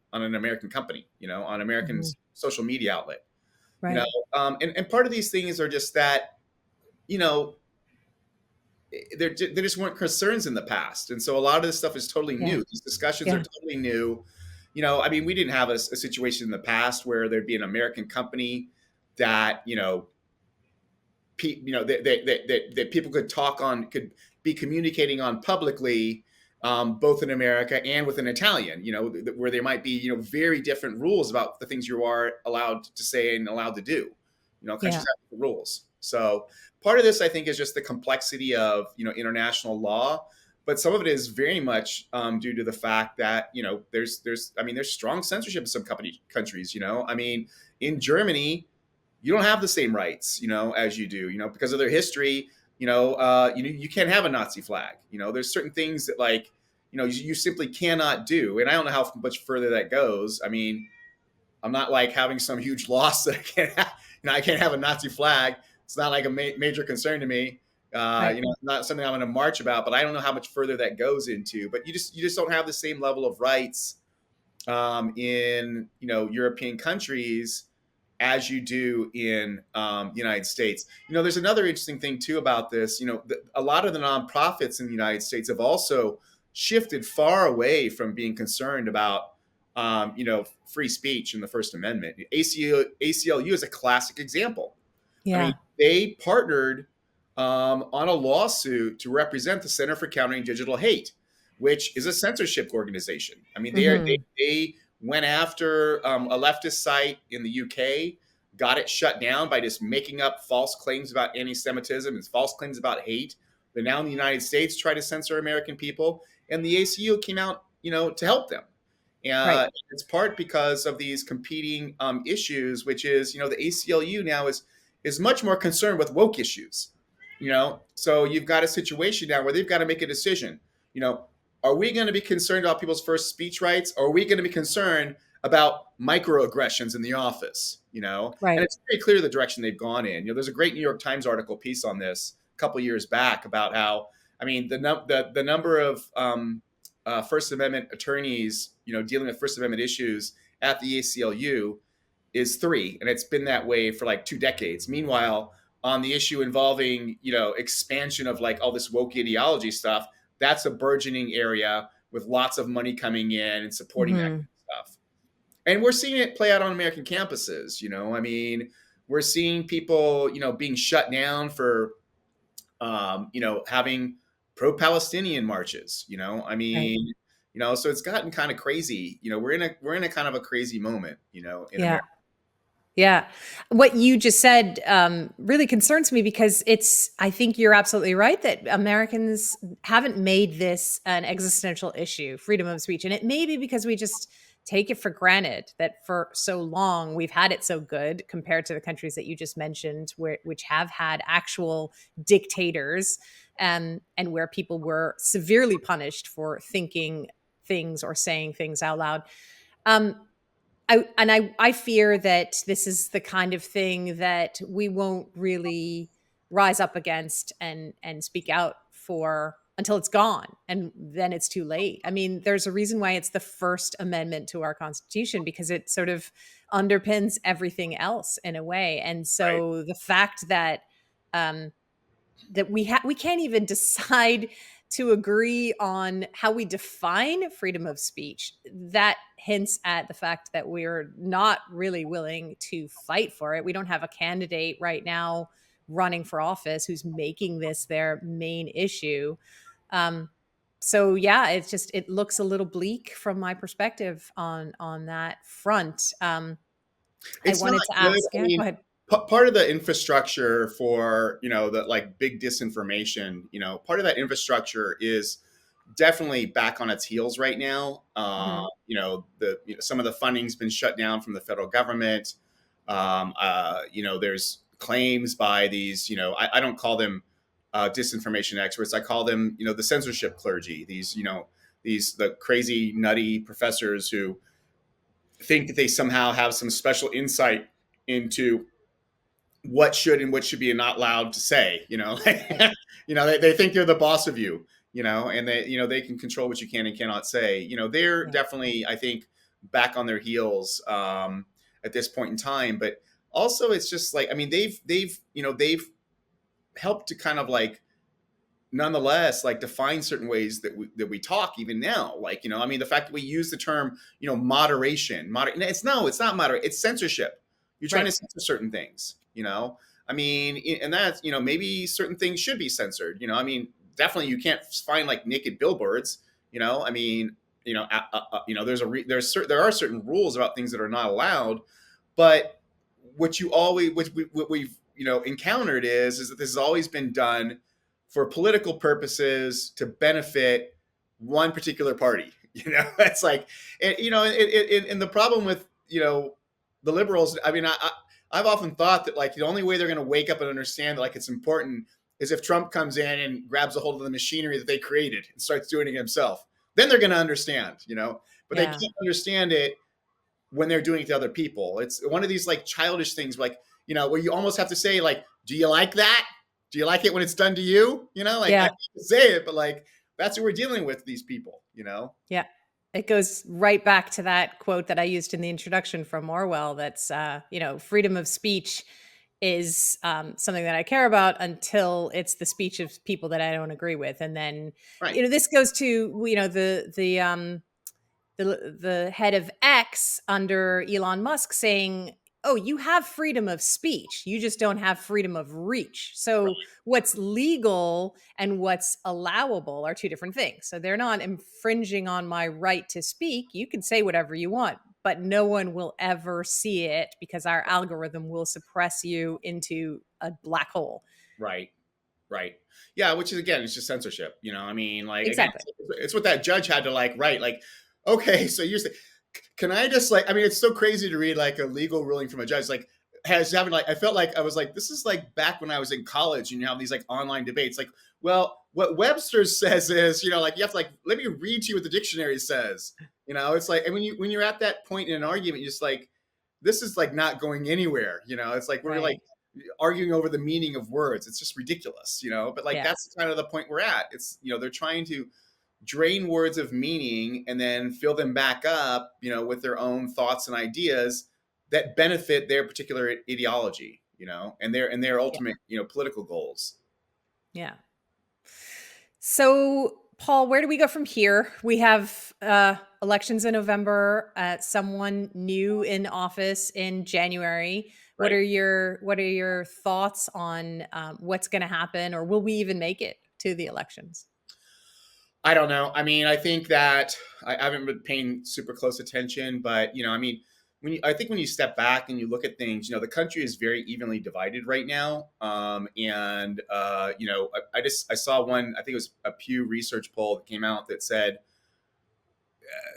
company, on American Mhm. social media outlet, Right. and part of these things are just that, you know, there just weren't concerns in the past, and so a lot of this stuff is totally Yeah. new. These discussions are Yeah. totally new. I mean, we didn't have a situation in the past where there'd be an American company that that people could be communicating on publicly, both in America and with an Italian. Where there might be very different rules about the things you are allowed to say and allowed to do. Countries Yeah. have different rules. So part of this, I think, is just the complexity of international law, but some of it is very much due to the fact that there's strong censorship in some countries. I mean, in Germany, you don't have the same rights, as you do, because of their history. You can't have a Nazi flag. There's certain things that you simply cannot do, and I don't know how much further that goes. I mean, I'm not like having some huge loss that I can't have, I can't have a Nazi flag. It's not like a major concern to me. Right. It's not something I'm going to march about, but I don't know how much further that goes into. But you just don't have the same level of rights in European countries as you do in the United States. There's another interesting thing too about this. A lot of the nonprofits in the United States have also shifted far away from being concerned about free speech and the First Amendment. ACLU is a classic example. I mean, Yeah. they partnered on a lawsuit to represent the Center for Countering Digital Hate, which is a censorship organization. I mean, Hmm. they went after a leftist site in the UK, got it shut down by just making up false claims about anti-Semitism and false claims about hate. They're now in the United States try to censor American people, and the ACU came out, to help them. Right. It's part because of these competing issues, which is, the ACLU now is much more concerned with woke issues. So you've got a situation now where they've got to make a decision. You know, are we going to be concerned about people's first speech rights, or are we going to be concerned about microaggressions in the office? And Right. it's very clear the direction they've gone in. There's a great New York Times article piece on this a couple of years back about how, I mean, the number of First Amendment attorneys, dealing with First Amendment issues at the ACLU is 3, and it's been that way for like 2 decades. Meanwhile, on the issue involving, expansion of like all this woke ideology stuff, that's a burgeoning area with lots of money coming in and supporting that kind Hmm. of stuff. And we're seeing it play out on American campuses. I mean, we're seeing people, being shut down for, having pro-Palestinian marches. I Right. mean, so it's gotten kind of crazy. We're in a kind of a crazy moment, in Yeah. America. Yeah. What you just said really concerns me because I think you're absolutely right that Americans haven't made this an existential issue, freedom of speech. And it may be because we just take it for granted that for so long we've had it so good compared to the countries that you just mentioned, which have had actual dictators and where people were severely punished for thinking things or saying things out loud. Um, I fear that this is the kind of thing that we won't really rise up against and speak out for until it's gone, and then it's too late. I mean, there's a reason why it's the First Amendment to our Constitution, because it sort of underpins everything else in a way. And Right. so the fact um, that we can't even decide to agree on how we define freedom of speech, that hints at the fact that we're not really willing to fight for it. We don't have a candidate right now running for office who's making this their main issue. um, so yeah, it looks a little bleak from my perspective on that front. I It's not wanted to good. ask, I yeah, go mean, ahead. part of the infrastructure for, the like big disinformation, part of that infrastructure is definitely back on its heels right now. Hmm. Some of the funding's been shut down from the federal government. There's claims by these, I don't call them disinformation experts. I call them, the censorship clergy. The crazy, nutty professors who think that they somehow have some special insight into what should and what should be not allowed to say. Right. They think they're the boss of you. And they can control what you can and cannot say. They're Yeah. definitely, I think, back on their heels at this point in time. But also, it's just like, I mean, they've helped to kind of like, nonetheless, like, define certain ways that we talk even now. Like, I mean, the fact that we use the term, moderation, it's not moderate, it's censorship. You're trying to Right. censor certain things. I mean, and that's, maybe certain things should be censored. I mean, definitely you can't find like naked billboards. I mean, there are certain rules about things that are not allowed. But what we've encountered is that this has always been done for political purposes to benefit one particular party. It's like, and the problem with the liberals. I mean, I've often thought that like the only way they're going to wake up and understand that like it's important is if Trump comes in and grabs a hold of the machinery that they created and starts doing it himself. Then they're going to understand. But they Yeah. can't understand it when they're doing it to other people. It's one of these like childish things, like, where you almost have to say, like, do you like that? Do you like it when it's done to you? Like, I Yeah. hate to say it, but like, that's what we're dealing with, these people. Yeah. It goes right back to that quote that I used in the introduction from Orwell. That's freedom of speech is something that I care about until it's the speech of people that I don't agree with, and then Right. this goes to the head of X under Elon Musk saying, "Oh, you have freedom of speech. You just don't have freedom of reach." So, what's legal and what's allowable are two different things. So, they're not infringing on my right to speak. You can say whatever you want, but no one will ever see it because our algorithm will suppress you into a black hole. Right. Right. Yeah, which is again, it's just censorship. I mean, like again, Exactly. it's what that judge had to like write. Like, okay, so you're saying, can I just like? I mean, it's so crazy to read like a legal ruling from a judge. Like, has having like, I felt like I was like, this is like back when I was in college, and you have these like online debates. Like, well, what Webster says is, like you have to like, let me read to you what the dictionary says. It's like, and when you're at that point in an argument, you're just like, this is like not going anywhere. It's like we're like Right. arguing over the meaning of words. It's just ridiculous, but like Yeah. that's kind of the point we're at. It's, they're trying to drain words of meaning and then fill them back up, with their own thoughts and ideas that benefit their particular ideology, and their Yeah. ultimate, political goals. Yeah. So, Paul, where do we go from here? We have elections in November, someone new in office in January. Right. What are your thoughts on what's going to happen, or will we even make it to the elections? I don't know. I mean, I think that I haven't been paying super close attention, but I mean, I think when you step back and you look at things, the country is very evenly divided right now. And I saw one. I think it was a Pew Research poll that came out that said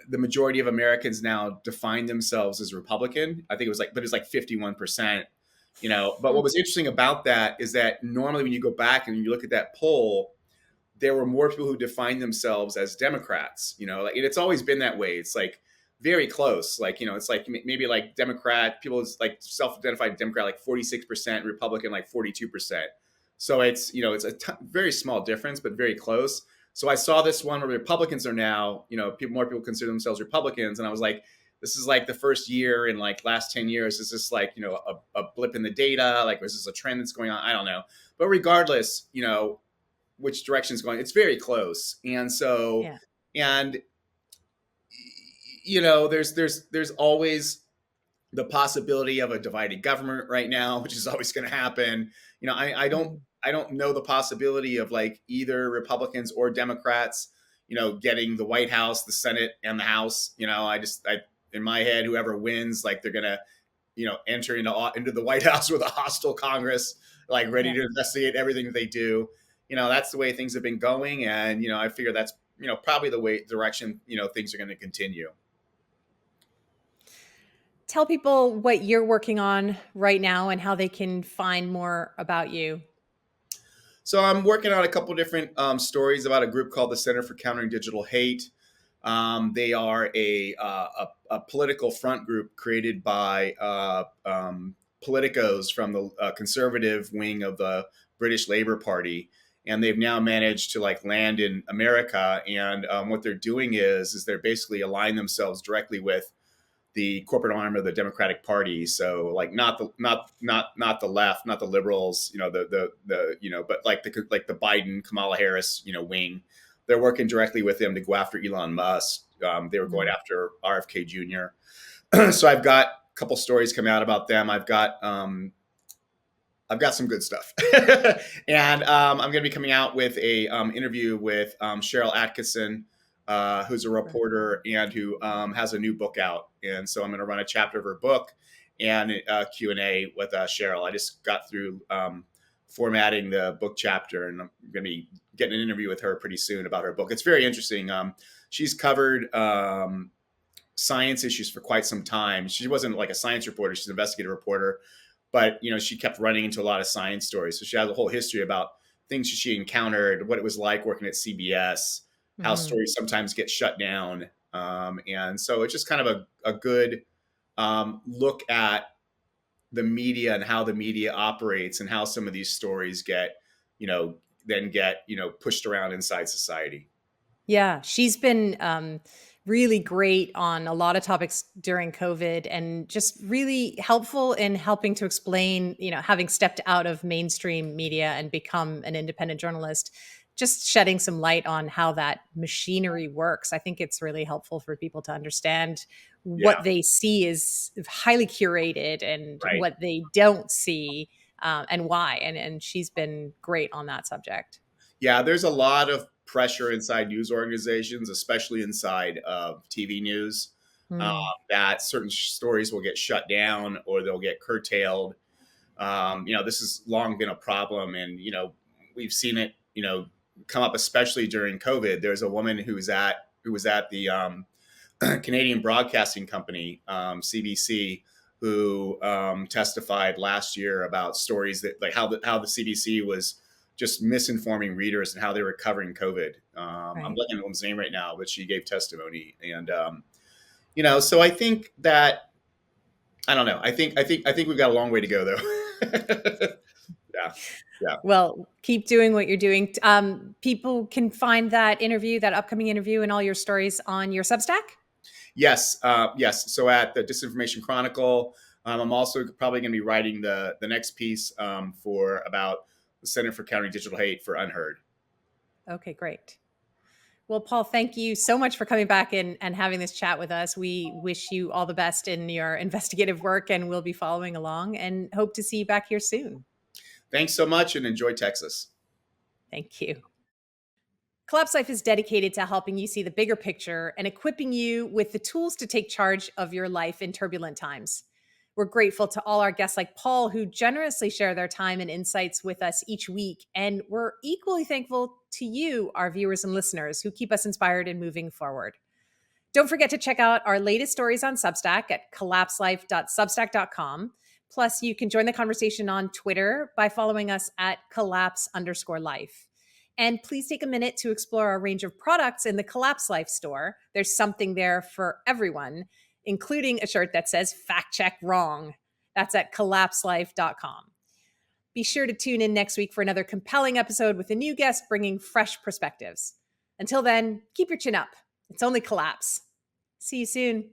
the majority of Americans now define themselves as Republican. I think it was like, but it's like 51%. But Hmm. what was interesting about that is that normally when you go back and you look at that poll, there were more people who defined themselves as Democrats, like, and it's always been that way. It's like very close. Like, it's like maybe like Democrat, people is like self-identified Democrat, like 46%, Republican, like 42%. So it's a very small difference, but very close. So I saw this one where Republicans are now, more people consider themselves Republicans. And I was like, this is like the first year in like last 10 years. Is this like, a blip in the data? Like, was this a trend that's going on? I don't know. But regardless, which direction it's going, it's very close. And so, Yeah. and there's always the possibility of a divided government right now, which is always going to happen. I don't Mhm. I don't know the possibility of like either Republicans or Democrats, getting the White House, the Senate, and the House. I in my head, whoever wins, like they're gonna, enter into the White House with a hostile Congress, like ready Yeah. to investigate everything that they do. That's the way things have been going, and I figure that's probably the way direction things are going to continue. Tell people what you're working on right now and how they can find more about you. So I'm working on a couple different stories about a group called the Center for Countering Digital Hate. They are a political front group created by politicos from the conservative wing of the British Labour Party, and they've now managed to like land in America. And what they're doing is they're basically aligning themselves directly with the corporate arm of the Democratic Party. So like not the left, not the liberals, but like the Biden, Kamala Harris, wing. They're working directly with them to go after Elon Musk. They were going Mhm. after RFK Jr. So I've got a couple stories come out about them. I've got some good stuff, and I'm going to be coming out with a interview with Cheryl Atkinson, who's a Sure. reporter and who has a new book out. And so I'm going to run a chapter of her book and a Q&A with Cheryl. I just got through formatting the book chapter, and I'm going to be getting an interview with her pretty soon about her book. It's very interesting. She's covered science issues for quite some time. She wasn't like a science reporter; she's an investigative reporter, but she kept running into a lot of science stories. So she has a whole history about things she encountered, what it was like working at CBS, how Mhm. stories sometimes get shut down, and so it's just kind of a good look at the media and how the media operates and how some of these stories get, you know, then get pushed around inside society. Yeah, she's been really great on a lot of topics during COVID and just really helpful in helping to explain, having stepped out of mainstream media and become an independent journalist, just shedding some light on how that machinery works. I think it's really helpful for people to understand Yeah, what they see is highly curated and right. what they don't see, and why. And she's been great on that subject. Yeah, there's a lot of pressure inside news organizations, especially inside of TV news, uh, Mm, that certain stories will get shut down or they'll get curtailed. This has long been a problem, and we've seen it, come up especially during COVID. There's a woman who was at the Canadian Broadcasting Company, CBC, who testified last year about stories that like how the CBC was just misinforming readers and how they were covering COVID. I'm right. looking at the woman's name right now, but she gave testimony, and so I think that I don't know. I think we've got a long way to go, though. Yeah, yeah. Well, keep doing what you're doing. People can find that interview, that upcoming interview, and all your stories on your Substack. Yes, yes. So at the Disinformation Chronicle, I'm also probably going to be writing the next piece for about the Center for Countering Digital Hate for Unheard. Okay, great. Well, Paul, thank you so much for coming back and having this chat with us. We wish you all the best in your investigative work, and we'll be following along and hope to see you back here soon. Thanks so much, and enjoy Texas. Thank you. Collapse Life is dedicated to helping you see the bigger picture and equipping you with the tools to take charge of your life in turbulent times. We're grateful to all our guests like Paul, who generously share their time and insights with us each week. And we're equally thankful to you, our viewers and listeners, who keep us inspired and moving forward. Don't forget to check out our latest stories on Substack at collapselife.substack.com. Plus, you can join the conversation on Twitter by following us at collapse_life. And please take a minute to explore our range of products in the Collapse Life store. There's something there for everyone, including a shirt that says "Fact Check Wrong." That's at collapselife.com. Be sure to tune in next week for another compelling episode with a new guest bringing fresh perspectives. Until then, keep your chin up. It's only collapse. See you soon.